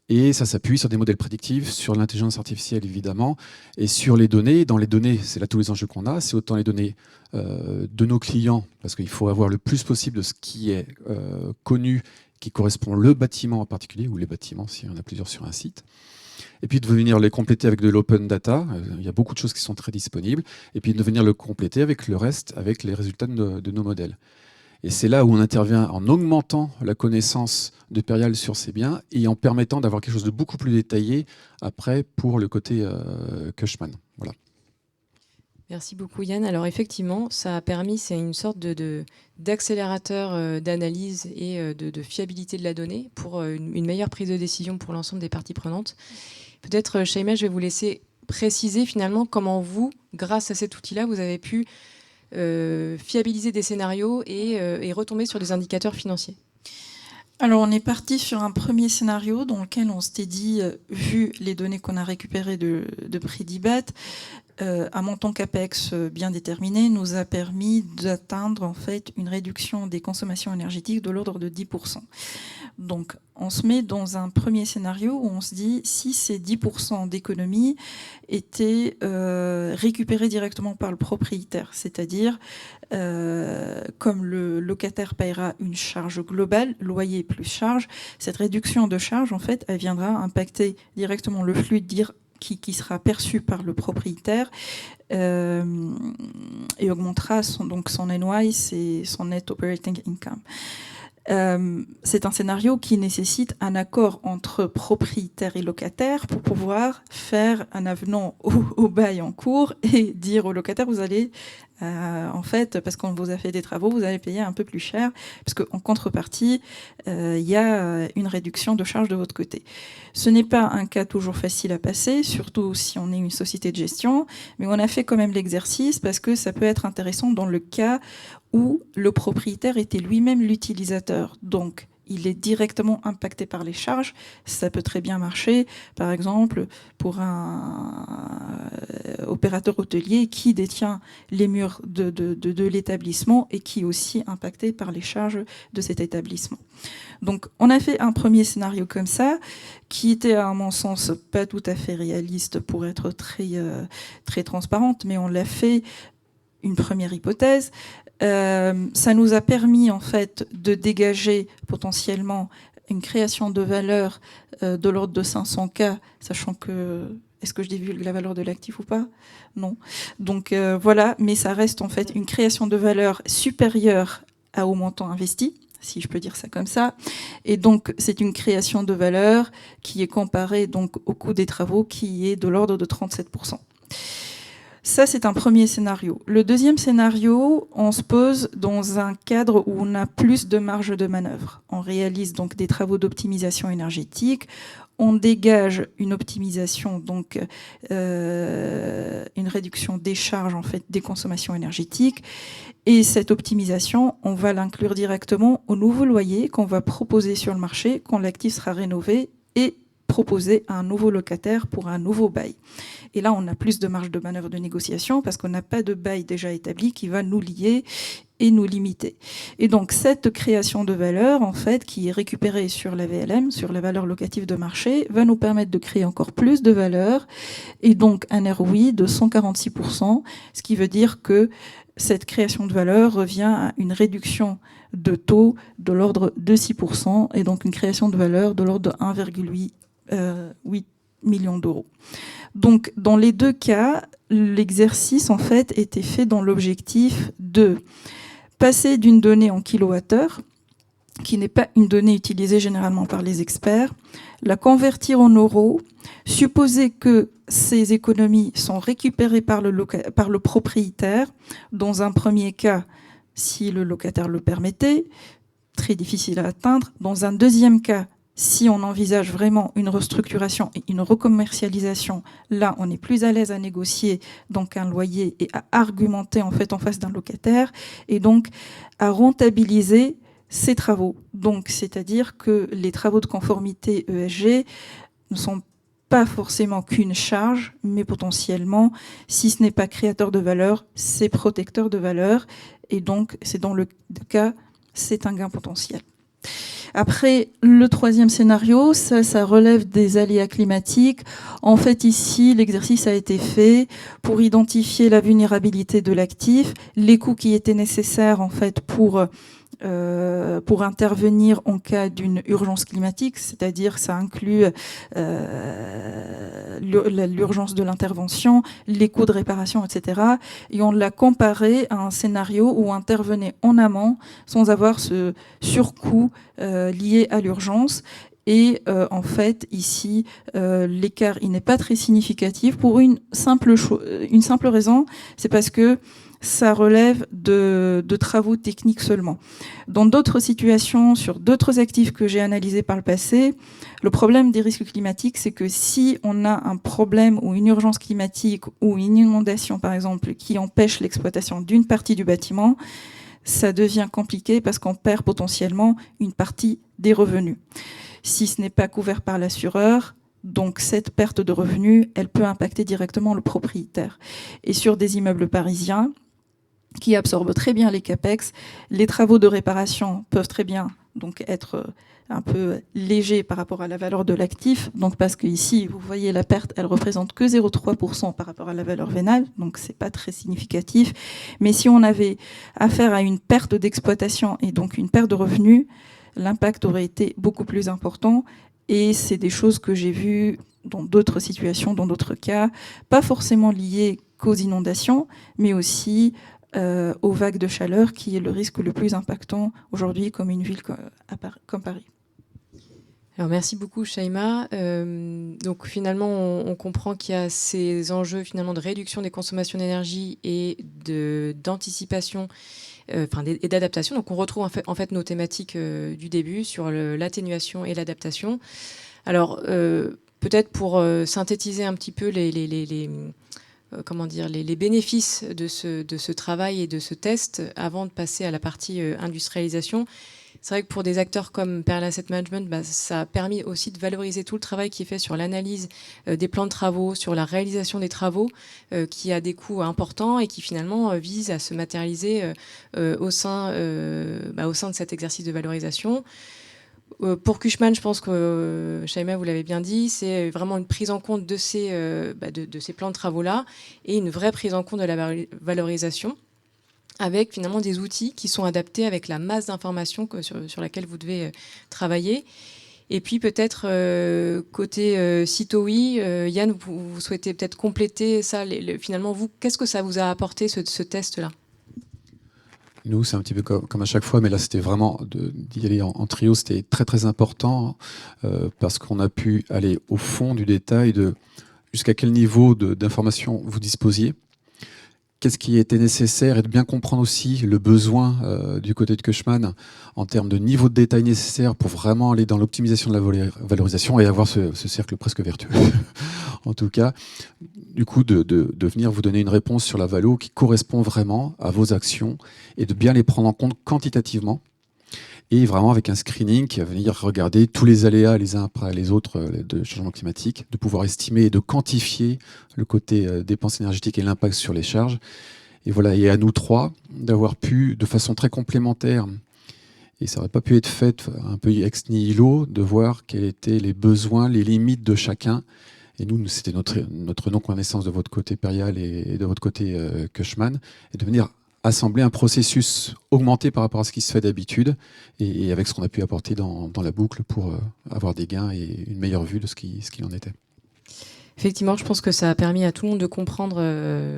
Et ça s'appuie sur des modèles prédictifs, sur l'intelligence artificielle évidemment, et sur les données. Dans les données, c'est là tous les enjeux qu'on a, c'est autant les données de nos clients, parce qu'il faut avoir le plus possible de ce qui est connu, qui correspond le bâtiment en particulier, ou les bâtiments si on a plusieurs sur un site. Et puis de venir les compléter avec de l'open data, il y a beaucoup de choses qui sont très disponibles, et puis de venir le compléter avec le reste, avec les résultats de nos modèles. Et c'est là où on intervient en augmentant la connaissance de Perial sur ces biens et en permettant d'avoir quelque chose de beaucoup plus détaillé après pour le côté Cushman. Voilà. Merci beaucoup Yann. Alors effectivement, ça a permis, c'est une sorte d'accélérateur d'analyse et de fiabilité de la donnée pour une meilleure prise de décision pour l'ensemble des parties prenantes. Peut-être, Shaima, je vais vous laisser préciser finalement comment vous, grâce à cet outil-là, vous avez pu fiabiliser des scénarios et retomber sur des indicateurs financiers. Alors on est parti sur un premier scénario dans lequel on s'était dit, vu les données qu'on a récupérées de Predibat, un montant CAPEX bien déterminé nous a permis d'atteindre en fait une réduction des consommations énergétiques de l'ordre de 10%. Donc on se met dans un premier scénario où on se dit si ces 10% d'économie étaient récupérés directement par le propriétaire, c'est-à-dire comme le locataire paiera une charge globale, loyer plus charge, cette réduction de charge en fait elle viendra impacter directement le flux qui sera perçu par le propriétaire et augmentera son NOI, c'est son Net Operating Income. C'est un scénario qui nécessite un accord entre propriétaire et locataire pour pouvoir faire un avenant au bail en cours et dire au locataire vous allez en fait, parce qu'on vous a fait des travaux, vous allez payer un peu plus cher, parce qu'en contrepartie, il y a une réduction de charges de votre côté. Ce n'est pas un cas toujours facile à passer, surtout si on est une société de gestion, mais on a fait quand même l'exercice parce que ça peut être intéressant dans le cas où le propriétaire était lui-même l'utilisateur. Donc, il est directement impacté par les charges. Ça peut très bien marcher, par exemple, pour un opérateur hôtelier qui détient les murs de l'établissement et qui est aussi impacté par les charges de cet établissement. Donc, on a fait un premier scénario comme ça, qui était, à mon sens, pas tout à fait réaliste pour être très transparente, mais on l'a fait une première hypothèse. Ça nous a permis en fait de dégager potentiellement une création de valeur de l'ordre de 500K, sachant que est-ce que je divulgue la valeur de l'actif ou pas? Non. Donc voilà, mais ça reste en fait une création de valeur supérieure au montant investi, si je peux dire ça comme ça. Et donc c'est une création de valeur qui est comparée donc au coût des travaux qui est de l'ordre de 37%. Ça, c'est un premier scénario. Le deuxième scénario, on se pose dans un cadre où on a plus de marge de manœuvre. On réalise donc des travaux d'optimisation énergétique. on dégage une optimisation, donc une réduction des charges, en fait, des consommations énergétiques. Et cette optimisation, on va l'inclure directement au nouveau loyer qu'on va proposer sur le marché quand l'actif sera rénové et proposer à un nouveau locataire pour un nouveau bail. Et là, on a plus de marge de manœuvre de négociation parce qu'on n'a pas de bail déjà établi qui va nous lier et nous limiter. Et donc, cette création de valeur, en fait, qui est récupérée sur la VLM, sur la valeur locative de marché, va nous permettre de créer encore plus de valeur et donc un ROI de 146%, ce qui veut dire que cette création de valeur revient à une réduction de taux de l'ordre de 6% et donc une création de valeur de l'ordre de 1,8 million d'euros. Donc, dans les deux cas, l'exercice, en fait, était fait dans l'objectif de passer d'une donnée en kilowattheure, qui n'est pas une donnée utilisée généralement par les experts, la convertir en euros, supposer que ces économies sont récupérées par le propriétaire, dans un premier cas, si le locataire le permettait, très difficile à atteindre, dans un deuxième cas, si on envisage vraiment une restructuration et une recommercialisation, là, on est plus à l'aise à négocier donc un loyer et à argumenter en fait en face d'un locataire et donc à rentabiliser ces travaux. Donc, c'est-à-dire que les travaux de conformité ESG ne sont pas forcément qu'une charge, mais potentiellement, si ce n'est pas créateur de valeur, c'est protecteur de valeur. Et donc, c'est dans le cas, c'est un gain potentiel. Après, le troisième scénario, ça relève des aléas climatiques. En fait, ici, l'exercice a été fait pour identifier la vulnérabilité de l'actif, les coûts qui étaient nécessaires en fait pour intervenir en cas d'une urgence climatique, c'est-à-dire ça inclut l'urgence de l'intervention, les coûts de réparation, etc. Et on l'a comparé à un scénario où on intervenait en amont sans avoir ce surcoût lié à l'urgence. Et en fait, ici, l'écart il n'est pas très significatif pour une simple raison, c'est parce que ça relève de travaux techniques seulement. Dans d'autres situations, sur d'autres actifs que j'ai analysés par le passé, le problème des risques climatiques, c'est que si on a un problème ou une urgence climatique ou une inondation, par exemple, qui empêche l'exploitation d'une partie du bâtiment, ça devient compliqué parce qu'on perd potentiellement une partie des revenus. Si ce n'est pas couvert par l'assureur, donc cette perte de revenus, elle peut impacter directement le propriétaire. Et sur des immeubles parisiens, qui absorbent très bien les capex, les travaux de réparation peuvent très bien donc être un peu légers par rapport à la valeur de l'actif. Donc parce que ici, vous voyez la perte, elle représente que 0,3% par rapport à la valeur vénale, donc c'est pas très significatif. Mais si on avait affaire à une perte d'exploitation et donc une perte de revenus, l'impact aurait été beaucoup plus important. Et c'est des choses que j'ai vues dans d'autres situations, dans d'autres cas, pas forcément liées qu'aux inondations, mais aussi aux vagues de chaleur, qui est le risque le plus impactant aujourd'hui comme une ville comme Paris. Alors merci beaucoup Shaima. Donc finalement on comprend qu'il y a ces enjeux finalement de réduction des consommations d'énergie et d'anticipation et d'adaptation. Donc on retrouve en fait nos thématiques du début sur l'atténuation et l'adaptation. Alors peut-être pour synthétiser un petit peu les bénéfices de ce travail et de ce test avant de passer à la partie industrialisation. C'est vrai que pour des acteurs comme Perle Asset Management, ça a permis aussi de valoriser tout le travail qui est fait sur l'analyse des plans de travaux, sur la réalisation des travaux, qui a des coûts importants et qui finalement vise à se matérialiser au sein de cet exercice de valorisation. Pour Cushman, je pense que, Shaima, vous l'avez bien dit, c'est vraiment une prise en compte de ces plans de travaux-là et une vraie prise en compte de la valorisation avec finalement des outils qui sont adaptés avec la masse d'informations sur laquelle vous devez travailler. Et puis peut-être côté Citowi, Yann, vous souhaitez peut-être compléter ça. Finalement, vous, qu'est-ce que ça vous a apporté ce test-là ? Nous, c'est un petit peu comme à chaque fois, mais là, c'était vraiment d'y aller en trio, c'était très très important parce qu'on a pu aller au fond du détail de jusqu'à quel niveau d'information vous disposiez. qu'est-ce qui était nécessaire et de bien comprendre aussi le besoin du côté de Cushman en termes de niveau de détail nécessaire pour vraiment aller dans l'optimisation de la valorisation et avoir ce cercle presque vertueux. En tout cas, du coup, de venir vous donner une réponse sur la valo qui correspond vraiment à vos actions et de bien les prendre en compte quantitativement et vraiment avec un screening qui va venir regarder tous les aléas les uns après les autres de changement climatique, de pouvoir estimer et de quantifier le côté dépenses énergétiques et l'impact sur les charges. Et voilà, et à nous trois d'avoir pu, de façon très complémentaire, et ça n'aurait pas pu être fait un peu ex nihilo, de voir quels étaient les besoins, les limites de chacun. Et nous, c'était notre non-connaissance de votre côté Perial et de votre côté Cushman, et de venir assembler un processus augmenté par rapport à ce qui se fait d'habitude et avec ce qu'on a pu apporter dans la boucle pour avoir des gains et une meilleure vue de ce qu'il en était. Effectivement, je pense que ça a permis à tout le monde de comprendre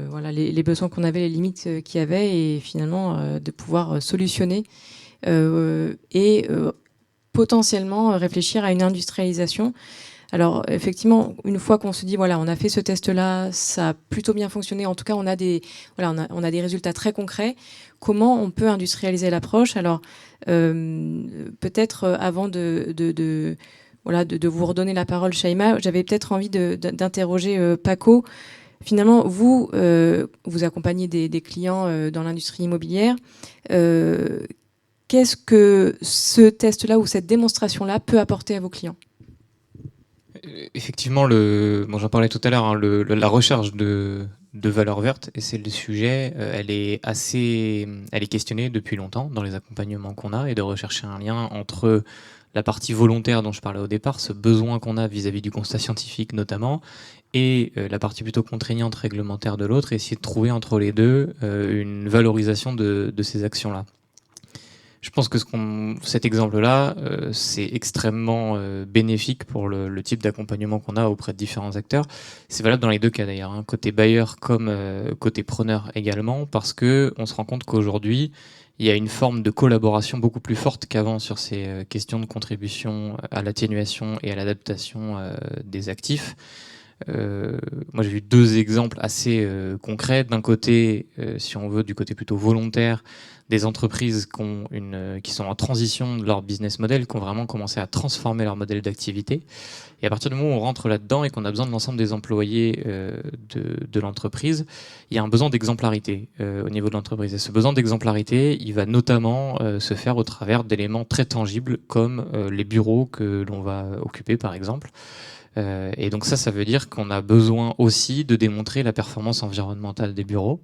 voilà, les besoins qu'on avait, les limites qu'il y avait et finalement de pouvoir solutionner et potentiellement réfléchir à une industrialisation. Alors effectivement, une fois qu'on se dit voilà, on a fait ce test-là, ça a plutôt bien fonctionné. En tout cas, on a des résultats très concrets. Comment on peut industrialiser l'approche? Alors peut-être avant de vous redonner la parole, Shaima, j'avais peut-être envie d'interroger Paco. Finalement, vous accompagnez des clients dans l'industrie immobilière. Qu'est-ce que ce test-là ou cette démonstration-là peut apporter à vos clients? Effectivement, j'en parlais tout à l'heure, hein, la recherche de valeur verte, et c'est le sujet, elle est questionnée depuis longtemps dans les accompagnements qu'on a, et de rechercher un lien entre la partie volontaire dont je parlais au départ, ce besoin qu'on a vis-à-vis du constat scientifique notamment, et la partie plutôt contraignante réglementaire de l'autre, et essayer de trouver entre les deux une valorisation de ces actions-là. Je pense que cet exemple-là, c'est extrêmement bénéfique pour le type d'accompagnement qu'on a auprès de différents acteurs. C'est valable dans les deux cas d'ailleurs, hein, côté bailleur comme côté preneur également, parce qu'on se rend compte qu'aujourd'hui, il y a une forme de collaboration beaucoup plus forte qu'avant sur ces questions de contribution à l'atténuation et à l'adaptation des actifs. Moi, j'ai vu deux exemples assez concrets. D'un côté, si on veut, du côté plutôt volontaire, des entreprises qui sont en transition de leur business model, qui ont vraiment commencé à transformer leur modèle d'activité. Et à partir du moment où on rentre là-dedans et qu'on a besoin de l'ensemble des employés de l'entreprise, il y a un besoin d'exemplarité au niveau de l'entreprise. Et ce besoin d'exemplarité, il va notamment se faire au travers d'éléments très tangibles comme les bureaux que l'on va occuper, par exemple. Et donc ça veut dire qu'on a besoin aussi de démontrer la performance environnementale des bureaux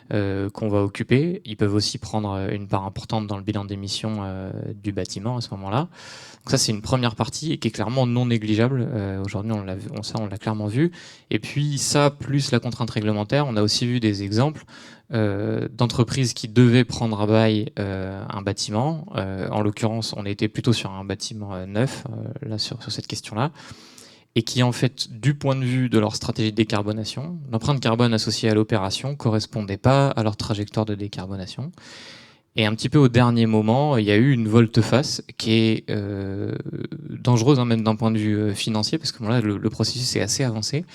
qu'on va occuper. Ils peuvent aussi prendre une part importante dans le bilan d'émissions du bâtiment à ce moment-là. Donc ça, c'est une première partie et qui est clairement non négligeable. Aujourd'hui, on l'a clairement vu. Et puis ça, plus la contrainte réglementaire, on a aussi vu des exemples d'entreprises qui devaient prendre à bail un bâtiment. En l'occurrence, on était plutôt sur un bâtiment neuf, là sur cette question-là. Et qui, en fait, du point de vue de leur stratégie de décarbonation, l'empreinte carbone associée à l'opération ne correspondait pas à leur trajectoire de décarbonation. Et un petit peu au dernier moment, il y a eu une volte-face qui est dangereuse, hein, même d'un point de vue financier, parce que là, le processus est assez avancé.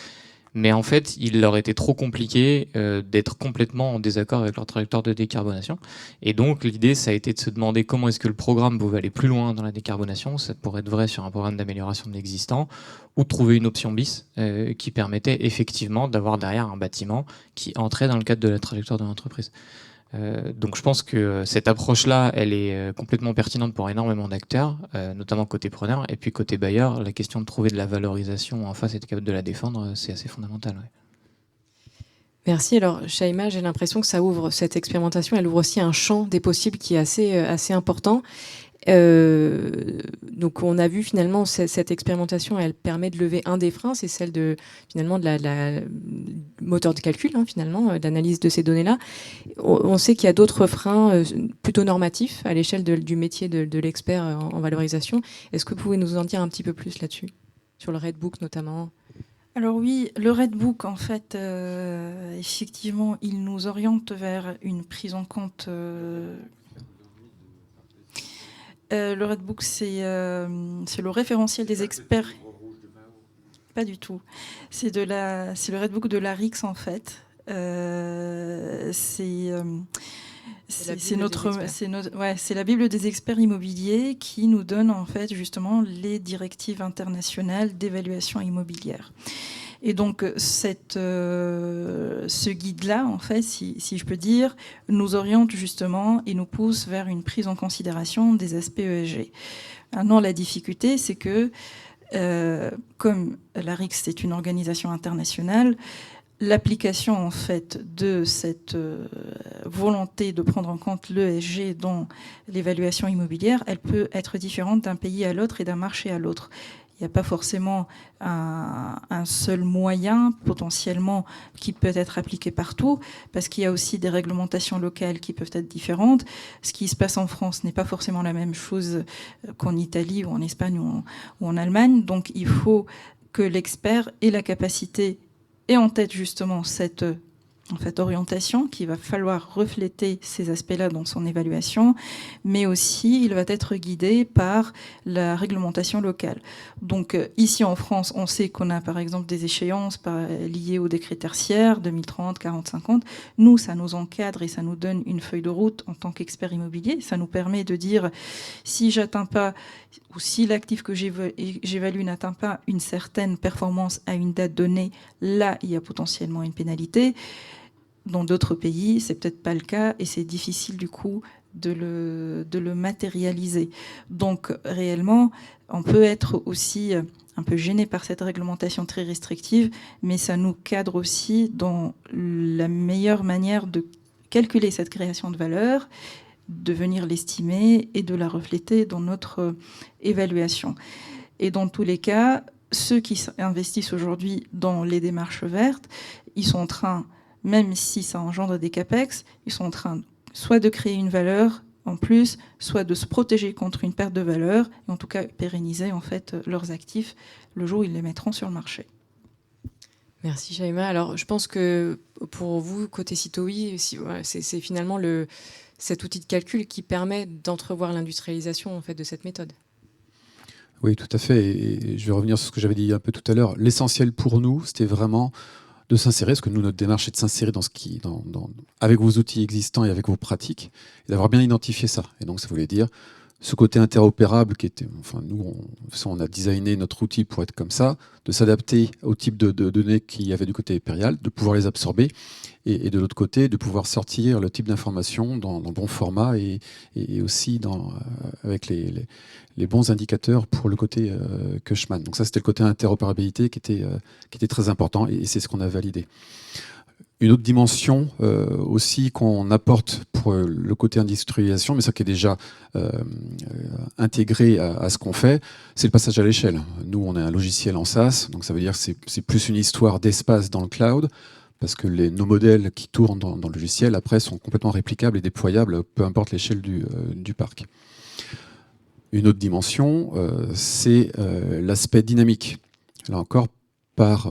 Mais en fait, il leur était trop compliqué d'être complètement en désaccord avec leur trajectoire de décarbonation. Et donc, l'idée, ça a été de se demander comment est-ce que le programme pouvait aller plus loin dans la décarbonation. Ça pourrait être vrai sur un programme d'amélioration de l'existant, ou de trouver une option bis qui permettait effectivement d'avoir derrière un bâtiment qui entrait dans le cadre de la trajectoire de l'entreprise. Donc je pense que cette approche-là, elle est complètement pertinente pour énormément d'acteurs, notamment côté preneur, et puis côté bailleur, la question de trouver de la valorisation en face et être capable de la défendre, c'est assez fondamental. Ouais. Merci. Alors, Shaima, j'ai l'impression que ça ouvre, cette expérimentation, elle ouvre aussi un champ des possibles qui est assez important. Donc on a vu finalement cette expérimentation, elle permet de lever un des freins, c'est celle de la moteur de calcul, hein, finalement, d'analyse de ces données-là. On sait qu'il y a d'autres freins plutôt normatifs à l'échelle du métier de l'expert en valorisation. Est-ce que vous pouvez nous en dire un petit peu plus là-dessus, sur le Redbook notamment? Alors oui, le Redbook, en fait, effectivement, il nous oriente vers une prise en compte. Le Redbook, c'est le référentiel des experts. Pas du tout. C'est le Redbook de l'ARIX, en fait. C'est la Bible des experts immobiliers qui nous donne en fait justement les directives internationales d'évaluation immobilière. Et donc ce guide-là, en fait, si je peux dire, nous oriente justement et nous pousse vers une prise en considération des aspects ESG. Maintenant, la difficulté, c'est que comme l'ARIX c'est une organisation internationale, l'application en fait de cette volonté de prendre en compte l'ESG dans l'évaluation immobilière, elle peut être différente d'un pays à l'autre et d'un marché à l'autre. Il n'y a pas forcément un seul moyen potentiellement qui peut être appliqué partout, parce qu'il y a aussi des réglementations locales qui peuvent être différentes. Ce qui se passe en France n'est pas forcément la même chose qu'en Italie ou en Espagne ou en Allemagne. Donc il faut que l'expert ait la capacité et en tête justement cette orientation qui va falloir refléter ces aspects-là dans son évaluation, mais aussi il va être guidé par la réglementation locale. Donc ici en France, on sait qu'on a par exemple des échéances liées au décret tertiaire 2030, 40, 50. Nous, ça nous encadre et ça nous donne une feuille de route en tant qu'expert immobilier. Ça nous permet de dire si j'atteins pas ou si l'actif que j'évalue n'atteint pas une certaine performance à une date donnée, là, il y a potentiellement une pénalité. Dans d'autres pays, c'est peut-être pas le cas et c'est difficile du coup de le matérialiser. Donc réellement, on peut être aussi un peu gêné par cette réglementation très restrictive, mais ça nous cadre aussi dans la meilleure manière de calculer cette création de valeur, de venir l'estimer et de la refléter dans notre évaluation. Et dans tous les cas, ceux qui investissent aujourd'hui dans les démarches vertes, ils sont en train, même si ça engendre des capex, ils sont en train soit de créer une valeur en plus, soit de se protéger contre une perte de valeur, et en tout cas pérenniser en fait leurs actifs le jour où ils les mettront sur le marché. Merci Shaima. Alors je pense que pour vous, côté Citowi, c'est finalement cet outil de calcul qui permet d'entrevoir l'industrialisation en fait, de cette méthode. Oui, tout à fait. Et je vais revenir sur ce que j'avais dit un peu tout à l'heure. L'essentiel pour nous, c'était vraiment de s'insérer, parce que nous, notre démarche est de s'insérer avec vos outils existants et avec vos pratiques, et d'avoir bien identifié ça. Et donc, ça voulait dire ce côté interopérable qui était, enfin, nous, on a designé notre outil pour être comme ça, de s'adapter au type de données qu'il y avait du côté Eperial, de pouvoir les absorber, et de l'autre côté, de pouvoir sortir le type d'information dans le bon format et aussi avec les bons indicateurs pour le côté Cushman. Donc ça, c'était le côté interopérabilité qui était très important, et c'est ce qu'on a validé. Une autre dimension aussi qu'on apporte pour le côté industrialisation, mais ça qui est déjà intégré à ce qu'on fait, c'est le passage à l'échelle. Nous, on est un logiciel en SaaS, donc ça veut dire que c'est plus une histoire d'espace dans le cloud, parce que nos modèles qui tournent dans le logiciel, après, sont complètement réplicables et déployables, peu importe l'échelle du parc. Une autre dimension, c'est l'aspect dynamique. Là encore, par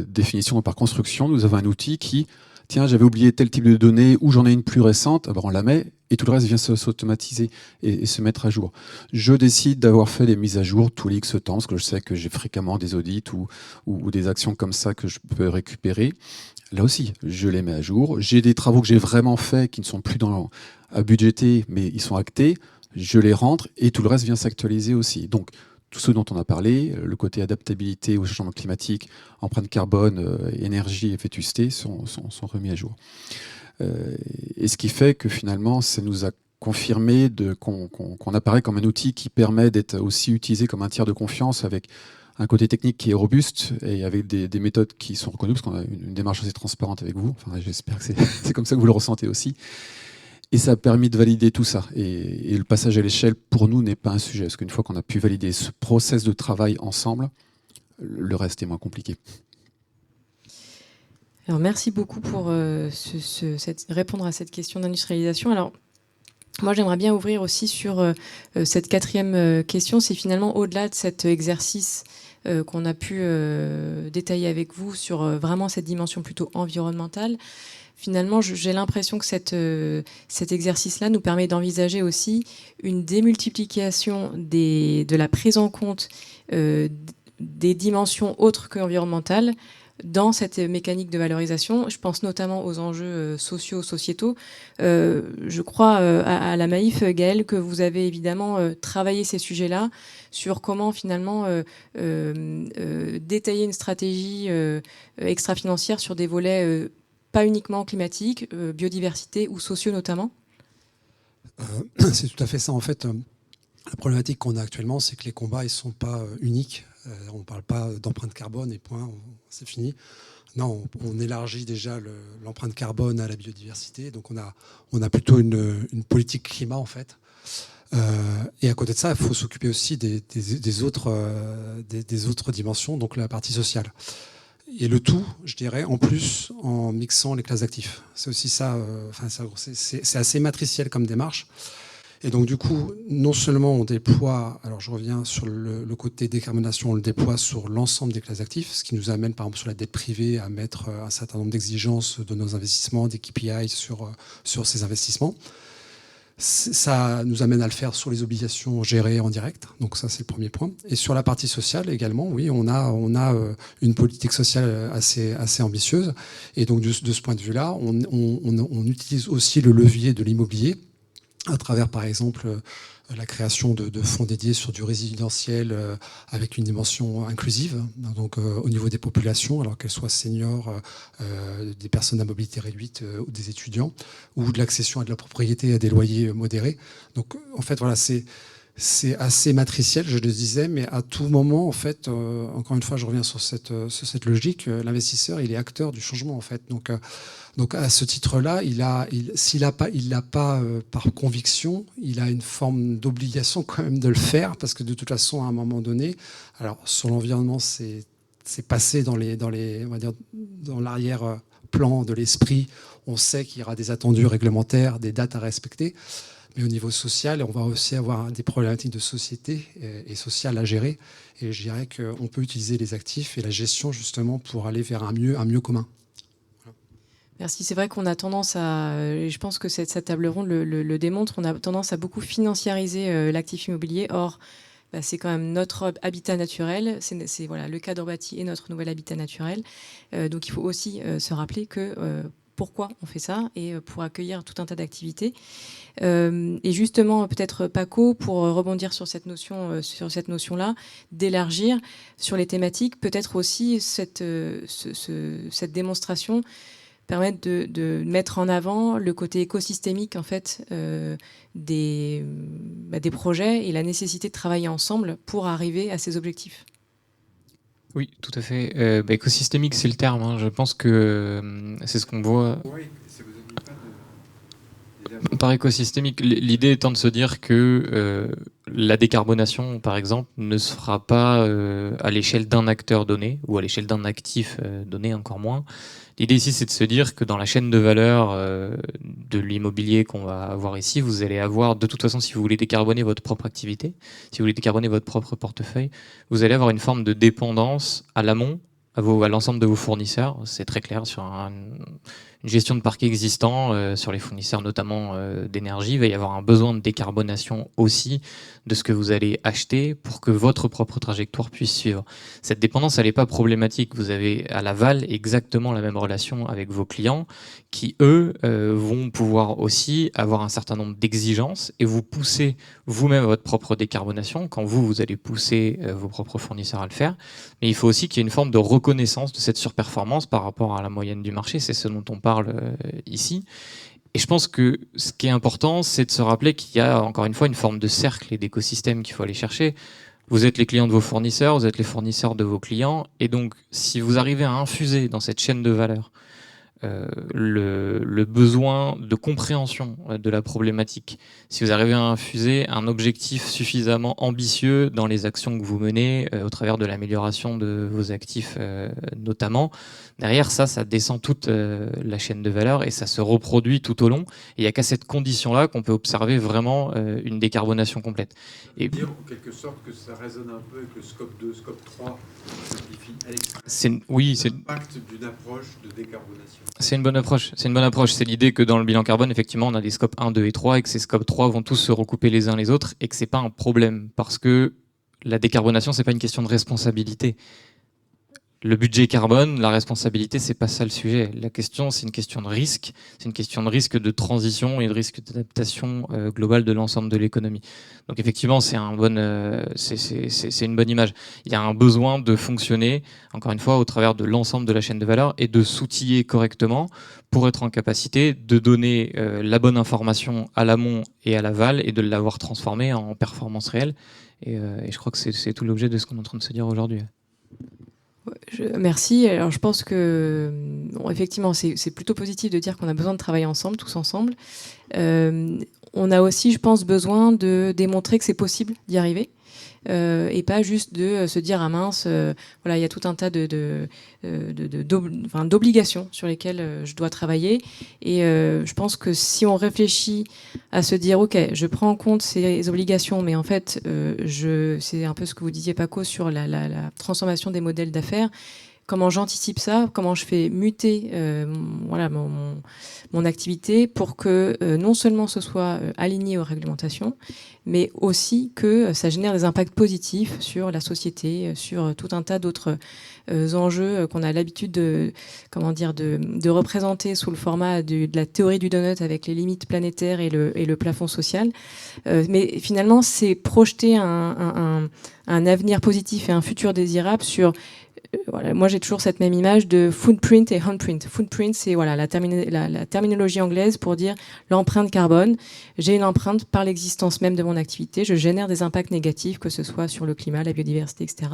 définition, par construction, nous avons un outil qui, tiens, j'avais oublié tel type de données, ou j'en ai une plus récente, alors on la met, et tout le reste vient s'automatiser et se mettre à jour. Je décide d'avoir fait des mises à jour tous les X temps, parce que je sais que j'ai fréquemment des audits ou des actions comme ça que je peux récupérer. Là aussi, je les mets à jour. J'ai des travaux que j'ai vraiment faits qui ne sont plus à budgéter, mais ils sont actés. Je les rentre et tout le reste vient s'actualiser aussi. Donc, tout ce dont on a parlé, le côté adaptabilité au changement climatique, empreinte carbone, énergie et vétusté sont remis à jour. Et ce qui fait que finalement, ça nous a confirmé qu'on apparaît comme un outil qui permet d'être aussi utilisé comme un tiers de confiance, avec un côté technique qui est robuste et avec des méthodes qui sont reconnues, parce qu'on a une démarche assez transparente avec vous. Enfin, j'espère que c'est comme ça que vous le ressentez aussi. Et ça a permis de valider tout ça. Et le passage à l'échelle, pour nous, n'est pas un sujet. Parce qu'une fois qu'on a pu valider ce process de travail ensemble, le reste est moins compliqué. Alors, merci beaucoup pour répondre à cette question d'industrialisation. Alors, moi, j'aimerais bien ouvrir aussi sur cette quatrième question. C'est finalement au-delà de cet exercice qu'on a pu détailler avec vous sur vraiment cette dimension plutôt environnementale. Finalement, j'ai l'impression que cet exercice-là nous permet d'envisager aussi une démultiplication de la prise en compte des dimensions autres qu'environnementales, dans cette mécanique de valorisation. Je pense notamment aux enjeux sociaux, sociétaux. Je crois à la Maïf, Gaëlle, que vous avez évidemment travaillé ces sujets-là sur comment finalement détailler une stratégie extra-financière sur des volets pas uniquement climatiques, biodiversité ou sociaux notamment. C'est tout à fait ça. En fait, la problématique qu'on a actuellement, c'est que les combats, ils ne sont pas uniques. On ne parle pas d'empreinte carbone et point, c'est fini. Non, on élargit déjà l'empreinte carbone à la biodiversité. Donc on a plutôt une politique climat, en fait. Et à côté de ça, il faut s'occuper aussi des autres dimensions, donc la partie sociale. Et le tout, je dirais, en plus, en mixant les classes d'actifs. C'est aussi ça, c'est assez matriciel comme démarche. Et donc, du coup, non seulement on déploie, alors je reviens sur le côté décarbonation, on le déploie sur l'ensemble des classes d'actifs, ce qui nous amène, par exemple, sur la dette privée, à mettre un certain nombre d'exigences de nos investissements, des KPI sur ces investissements. Ça nous amène à le faire sur les obligations gérées en direct. Donc ça, c'est le premier point. Et sur la partie sociale également, oui, on a une politique sociale assez ambitieuse. Et donc, de ce point de vue-là, on utilise aussi le levier de l'immobilier à travers, par exemple, la création de fonds dédiés sur du résidentiel avec une dimension inclusive, donc au niveau des populations, alors qu'elles soient seniors, des personnes à mobilité réduite ou des étudiants, ou de l'accession à de la propriété à des loyers modérés. Donc en fait, voilà, c'est assez matriciel, je le disais, mais à tout moment, en fait, encore une fois, je reviens sur cette logique, l'investisseur, il est acteur du changement, en fait. Donc à ce titre-là, s'il l'a pas par conviction, il a une forme d'obligation quand même de le faire, parce que de toute façon, à un moment donné, alors sur l'environnement, c'est passé on va dire, dans l'arrière-plan de l'esprit. On sait qu'il y aura des attendus réglementaires, des dates à respecter. Mais au niveau social, on va aussi avoir des problématiques de société et sociales à gérer. Et je dirais qu'on peut utiliser les actifs et la gestion justement pour aller vers un mieux commun. Merci. C'est vrai qu'on a tendance et je pense que cette table ronde le démontre, on a tendance à beaucoup financiariser l'actif immobilier. Or, c'est quand même notre habitat naturel. C'est voilà, le cadre bâti est notre nouvel habitat naturel. Donc il faut aussi se rappeler que pourquoi on fait ça et pour accueillir tout un tas d'activités. Et justement, peut-être Paco, pour rebondir sur cette notion-là, d'élargir sur les thématiques, peut-être aussi cette démonstration permettre de mettre en avant le côté écosystémique en fait des projets et la nécessité de travailler ensemble pour arriver à ces objectifs. Oui, tout à fait. Écosystémique, c'est le terme. Hein. Je pense que c'est ce qu'on voit. Oui, ça vous a mis pas de... Par écosystémique, l'idée étant de se dire que la décarbonation, par exemple, ne se fera pas à l'échelle d'un acteur donné ou à l'échelle d'un actif donné, encore moins. L'idée ici, c'est de se dire que dans la chaîne de valeur de l'immobilier qu'on va avoir ici, vous allez avoir, de toute façon, si vous voulez décarboner votre propre activité, si vous voulez décarboner votre propre portefeuille, vous allez avoir une forme de dépendance à l'amont, à l'ensemble de vos fournisseurs. C'est très clair sur une gestion de parc existant, sur les fournisseurs notamment d'énergie. Il va y avoir un besoin de décarbonation aussi de ce que vous allez acheter pour que votre propre trajectoire puisse suivre. Cette dépendance, elle n'est pas problématique. Vous avez à l'aval exactement la même relation avec vos clients qui, eux, vont pouvoir aussi avoir un certain nombre d'exigences et vous pousser vous-même à votre propre décarbonation quand vous allez pousser vos propres fournisseurs à le faire. Mais il faut aussi qu'il y ait une forme de reconnaissance de cette surperformance par rapport à la moyenne du marché. C'est ce dont on parle ici. Et je pense que ce qui est important, c'est de se rappeler qu'il y a encore une fois une forme de cercle et d'écosystème qu'il faut aller chercher. Vous êtes les clients de vos fournisseurs, vous êtes les fournisseurs de vos clients. Et donc, si vous arrivez à infuser dans cette chaîne de valeur le besoin de compréhension de la problématique, si vous arrivez à infuser un objectif suffisamment ambitieux dans les actions que vous menez au travers de l'amélioration de vos actifs notamment, derrière ça descend toute la chaîne de valeur et ça se reproduit tout au long. Et il n'y a qu'à cette condition-là qu'on peut observer vraiment une décarbonation complète. Et dire en quelque sorte que ça résonne un peu avec le scope 2, scope 3, c'est l'impact d'une approche de décarbonation. C'est une bonne approche. C'est l'idée que dans le bilan carbone, effectivement, on a des scopes 1, 2 et 3 et que ces scopes 3 vont tous se recouper les uns les autres et que c'est pas un problème parce que la décarbonation, c'est pas une question de responsabilité. le budget carbone, la responsabilité, c'est pas ça le sujet. La question, c'est une question de risque. C'est une question de risque de transition et de risque d'adaptation globale de l'ensemble de l'économie. Donc effectivement, c'est une bonne image. Il y a un besoin de fonctionner, encore une fois, au travers de l'ensemble de la chaîne de valeur et de s'outiller correctement pour être en capacité de donner la bonne information à l'amont et à l'aval et de l'avoir transformée en performance réelle. Et je crois que c'est tout l'objet de ce qu'on est en train de se dire aujourd'hui. Merci. Alors, je pense que, bon, effectivement, c'est plutôt positif de dire qu'on a besoin de travailler ensemble, tous ensemble. On a aussi, je pense, besoin de démontrer que c'est possible d'y arriver. Et pas juste de se dire ah mince, voilà, il y a tout un tas d'obligations sur lesquelles je dois travailler. Et je pense que si on réfléchit à se dire ok, je prends en compte ces obligations, mais en fait, c'est un peu ce que vous disiez Paco sur la transformation des modèles d'affaires. Comment j'anticipe ça, comment je fais muter voilà, mon activité pour que non seulement ce soit aligné aux réglementations, mais aussi que ça génère des impacts positifs sur la société, sur tout un tas d'autres enjeux qu'on a l'habitude de représenter sous le format de la théorie du donut avec les limites planétaires et le plafond social. Mais finalement, c'est projeter un avenir positif et un futur désirable sur... Voilà, moi, j'ai toujours cette même image de footprint et handprint. Footprint, c'est voilà, la terminologie anglaise pour dire l'empreinte carbone. J'ai une empreinte par l'existence même de mon activité. Je génère des impacts négatifs, que ce soit sur le climat, la biodiversité, etc.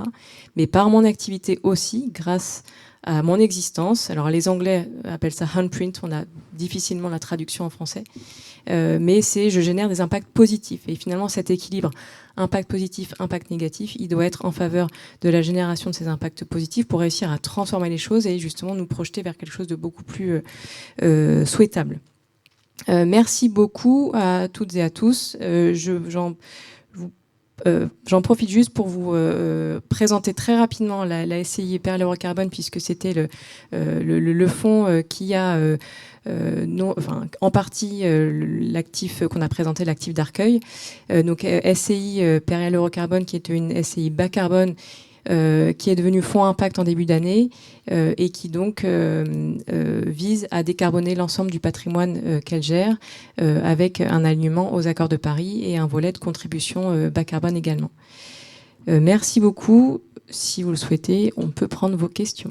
Mais par mon activité aussi, grâce à mon existence. Alors, les Anglais appellent ça handprint. On a difficilement la traduction en français. Mais je génère des impacts positifs. Et finalement, cet équilibre impact positif, impact négatif, il doit être en faveur de la génération de ces impacts positifs pour réussir à transformer les choses et justement nous projeter vers quelque chose de beaucoup plus souhaitable. Merci beaucoup à toutes et à tous. J'en profite juste pour vous présenter très rapidement la SCI Perle Eurocarbone, puisque c'était le fonds qui a en partie l'actif qu'on a présenté, l'actif d'Arcueil. Donc SCI Perle Eurocarbone, qui est une SCI bas carbone, qui est devenu fonds impact en début d'année et qui donc vise à décarboner l'ensemble du patrimoine qu'elle gère avec un alignement aux accords de Paris et un volet de contribution bas carbone également. Merci beaucoup. Si vous le souhaitez, on peut prendre vos questions.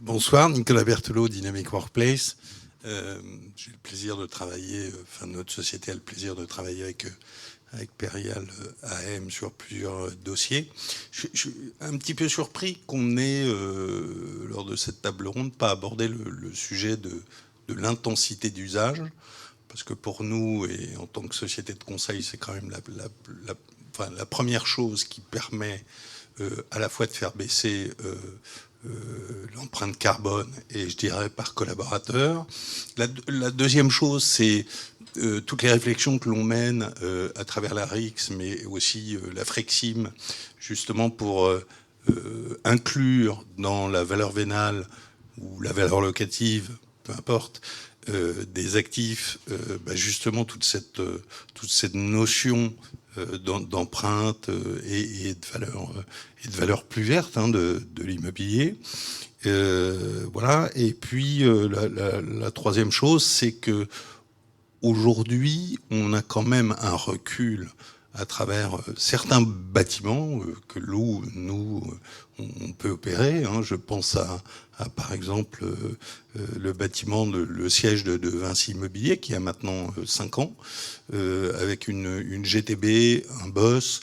Bonsoir, Nicolas Berthelot, Dynamic Workplace. J'ai le plaisir de travailler, notre société a le plaisir de travailler avec Perial AM sur plusieurs dossiers. Je suis un petit peu surpris qu'on ait, lors de cette table ronde, pas abordé le sujet de l'intensité d'usage, parce que pour nous, et en tant que société de conseil, c'est quand même la première chose qui permet à la fois de faire baisser l'empreinte carbone, et je dirais par collaborateur. La deuxième chose, c'est toutes les réflexions que l'on mène à travers la RICS, mais aussi la Frexim, justement pour inclure dans la valeur vénale ou la valeur locative, peu importe, des actifs, justement toute cette notion d'empreinte et de valeur plus verte de l'immobilier. Voilà. Et puis la troisième chose, c'est que aujourd'hui, on a quand même un recul à travers certains bâtiments que nous, on peut opérer. Je pense à par exemple, le bâtiment, le siège de Vinci Immobilier, qui a maintenant 5 ans, avec une GTB, un BOSS,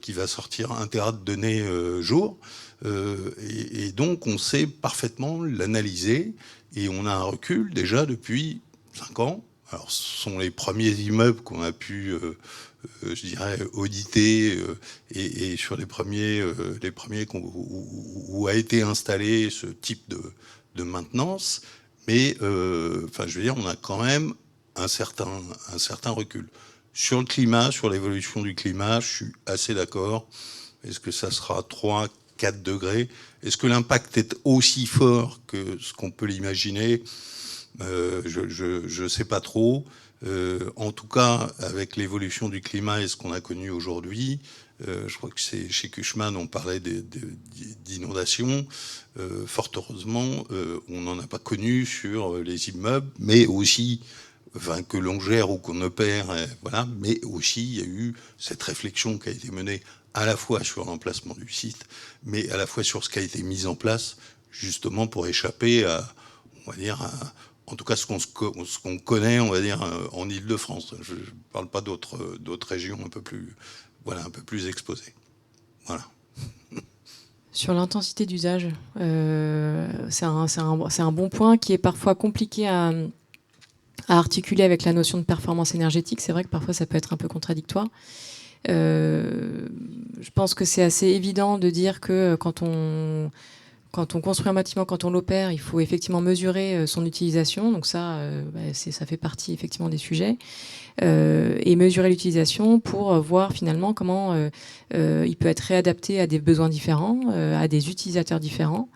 qui va sortir 1 Tera de données jour. Et donc, on sait parfaitement l'analyser, et on a un recul déjà depuis 5 ans. Alors, ce sont les premiers immeubles qu'on a pu, je dirais, auditer, et sur les premiers où a été installé ce type de maintenance. Mais, je veux dire, on a quand même un certain recul. Sur le climat, sur l'évolution du climat, je suis assez d'accord. Est-ce que ça sera 3, 4 degrés? Est-ce que l'impact est aussi fort que ce qu'on peut l'imaginer? Je sais pas trop. En tout cas, avec l'évolution du climat et ce qu'on a connu aujourd'hui, je crois que c'est chez Cushman, on parlait d'inondations. Fort heureusement, on n'en a pas connu sur les immeubles, mais aussi, enfin, que l'on gère ou qu'on opère, voilà. Mais aussi, il y a eu cette réflexion qui a été menée à la fois sur l'emplacement du site, mais à la fois sur ce qui a été mis en place, justement pour échapper à, on va dire, en tout cas ce qu'on connaît, on va dire, en Île-de-France. Je ne parle pas d'autres régions un peu plus exposées. Voilà. Sur l'intensité d'usage, c'est un bon point qui est parfois compliqué à articuler avec la notion de performance énergétique. C'est vrai que parfois ça peut être un peu contradictoire. Je pense que c'est assez évident de dire que quand on construit un bâtiment, quand on l'opère, il faut effectivement mesurer son utilisation. Donc ça, ça fait partie effectivement des sujets. Et mesurer l'utilisation pour voir finalement comment il peut être réadapté à des besoins différents, à des utilisateurs différents.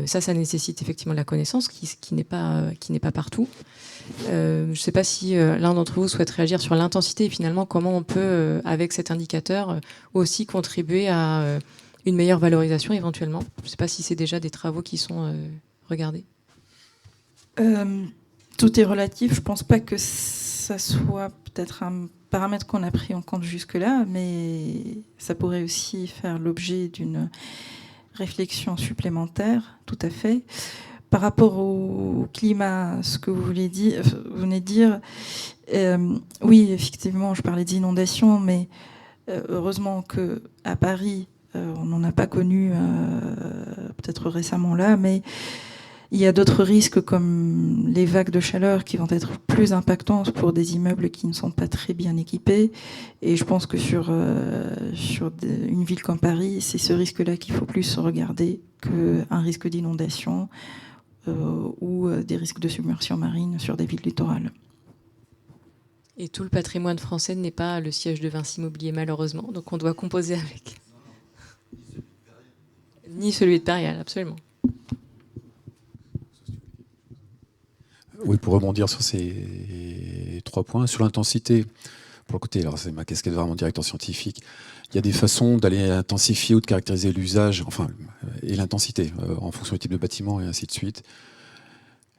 Ça nécessite effectivement de la connaissance qui n'est pas partout. Je ne sais pas si l'un d'entre vous souhaite réagir sur l'intensité et finalement comment on peut, avec cet indicateur, aussi contribuer à une meilleure valorisation éventuellement. Je ne sais pas si c'est déjà des travaux qui sont regardés. Tout est relatif. Je ne pense pas que ça soit peut-être un paramètre qu'on a pris en compte jusque-là, mais ça pourrait aussi faire l'objet d'une réflexion supplémentaire, tout à fait. Par rapport au climat, ce que vous venez de dire, oui, effectivement, je parlais d'inondations, mais heureusement qu'à Paris, on n'en a pas connu peut-être récemment là, mais il y a d'autres risques comme les vagues de chaleur qui vont être plus impactantes pour des immeubles qui ne sont pas très bien équipés. Et je pense que sur une ville comme Paris, c'est ce risque-là qu'il faut plus regarder qu'un risque d'inondation ou des risques de submersion marine sur des villes littorales. Et tout le patrimoine français n'est pas le siège de Vinci Immobilier, malheureusement. Donc on doit composer avec. Ni celui de Périal, absolument. Oui, pour rebondir sur ces 3 points. Sur l'intensité, pour le côté, alors c'est ma casquette vraiment directeur scientifique, il y a des façons d'aller intensifier ou de caractériser l'usage, enfin, et l'intensité, en fonction du type de bâtiment et ainsi de suite.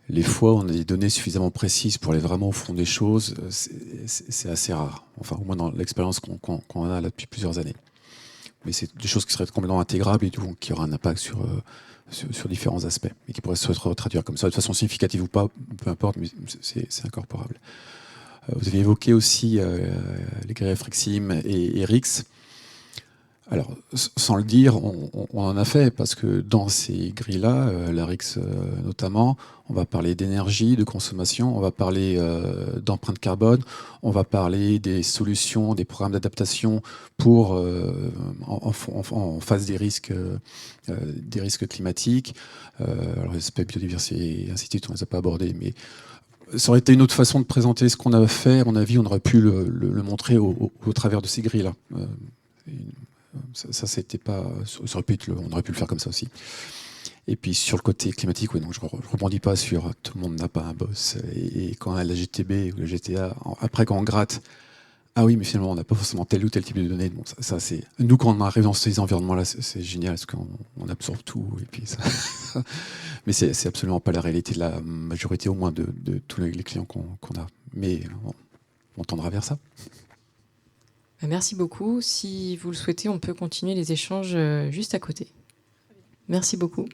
Les fois où on a des données suffisamment précises pour aller vraiment au fond des choses, c'est assez rare. Enfin, au moins dans l'expérience qu'on a là depuis plusieurs années. Mais c'est des choses qui seraient complètement intégrables et donc qui auraient un impact sur différents aspects et qui pourraient se traduire comme ça de façon significative ou pas, peu importe, mais c'est incorporable. Vous avez évoqué aussi les grilles Frexim et RICS. Alors, sans le dire, on en a fait, parce que dans ces grilles-là, la RICS notamment, on va parler d'énergie, de consommation, on va parler d'empreinte carbone, on va parler des solutions, des programmes d'adaptation pour en face des risques climatiques. Alors, l'aspect biodiversité et ainsi de suite, on ne les a pas abordés, mais ça aurait été une autre façon de présenter ce qu'on a fait. À mon avis, on aurait pu le montrer au travers de ces grilles-là. Ça c'était pas. On aurait pu le faire comme ça aussi. Et puis sur le côté climatique, oui, donc je rebondis pas sur tout le monde n'a pas un boss. Et quand la GTB ou le GTA, après quand on gratte, ah oui, mais finalement on n'a pas forcément tel ou tel type de données. Bon, ça c'est nous quand on arrive dans ces environnements-là, c'est génial parce qu'on absorbe tout. Et puis ça... mais c'est absolument pas la réalité de la majorité, au moins de tous les clients qu'on a. Mais on tendra vers ça. Merci beaucoup. Si vous le souhaitez, on peut continuer les échanges juste à côté. Merci beaucoup.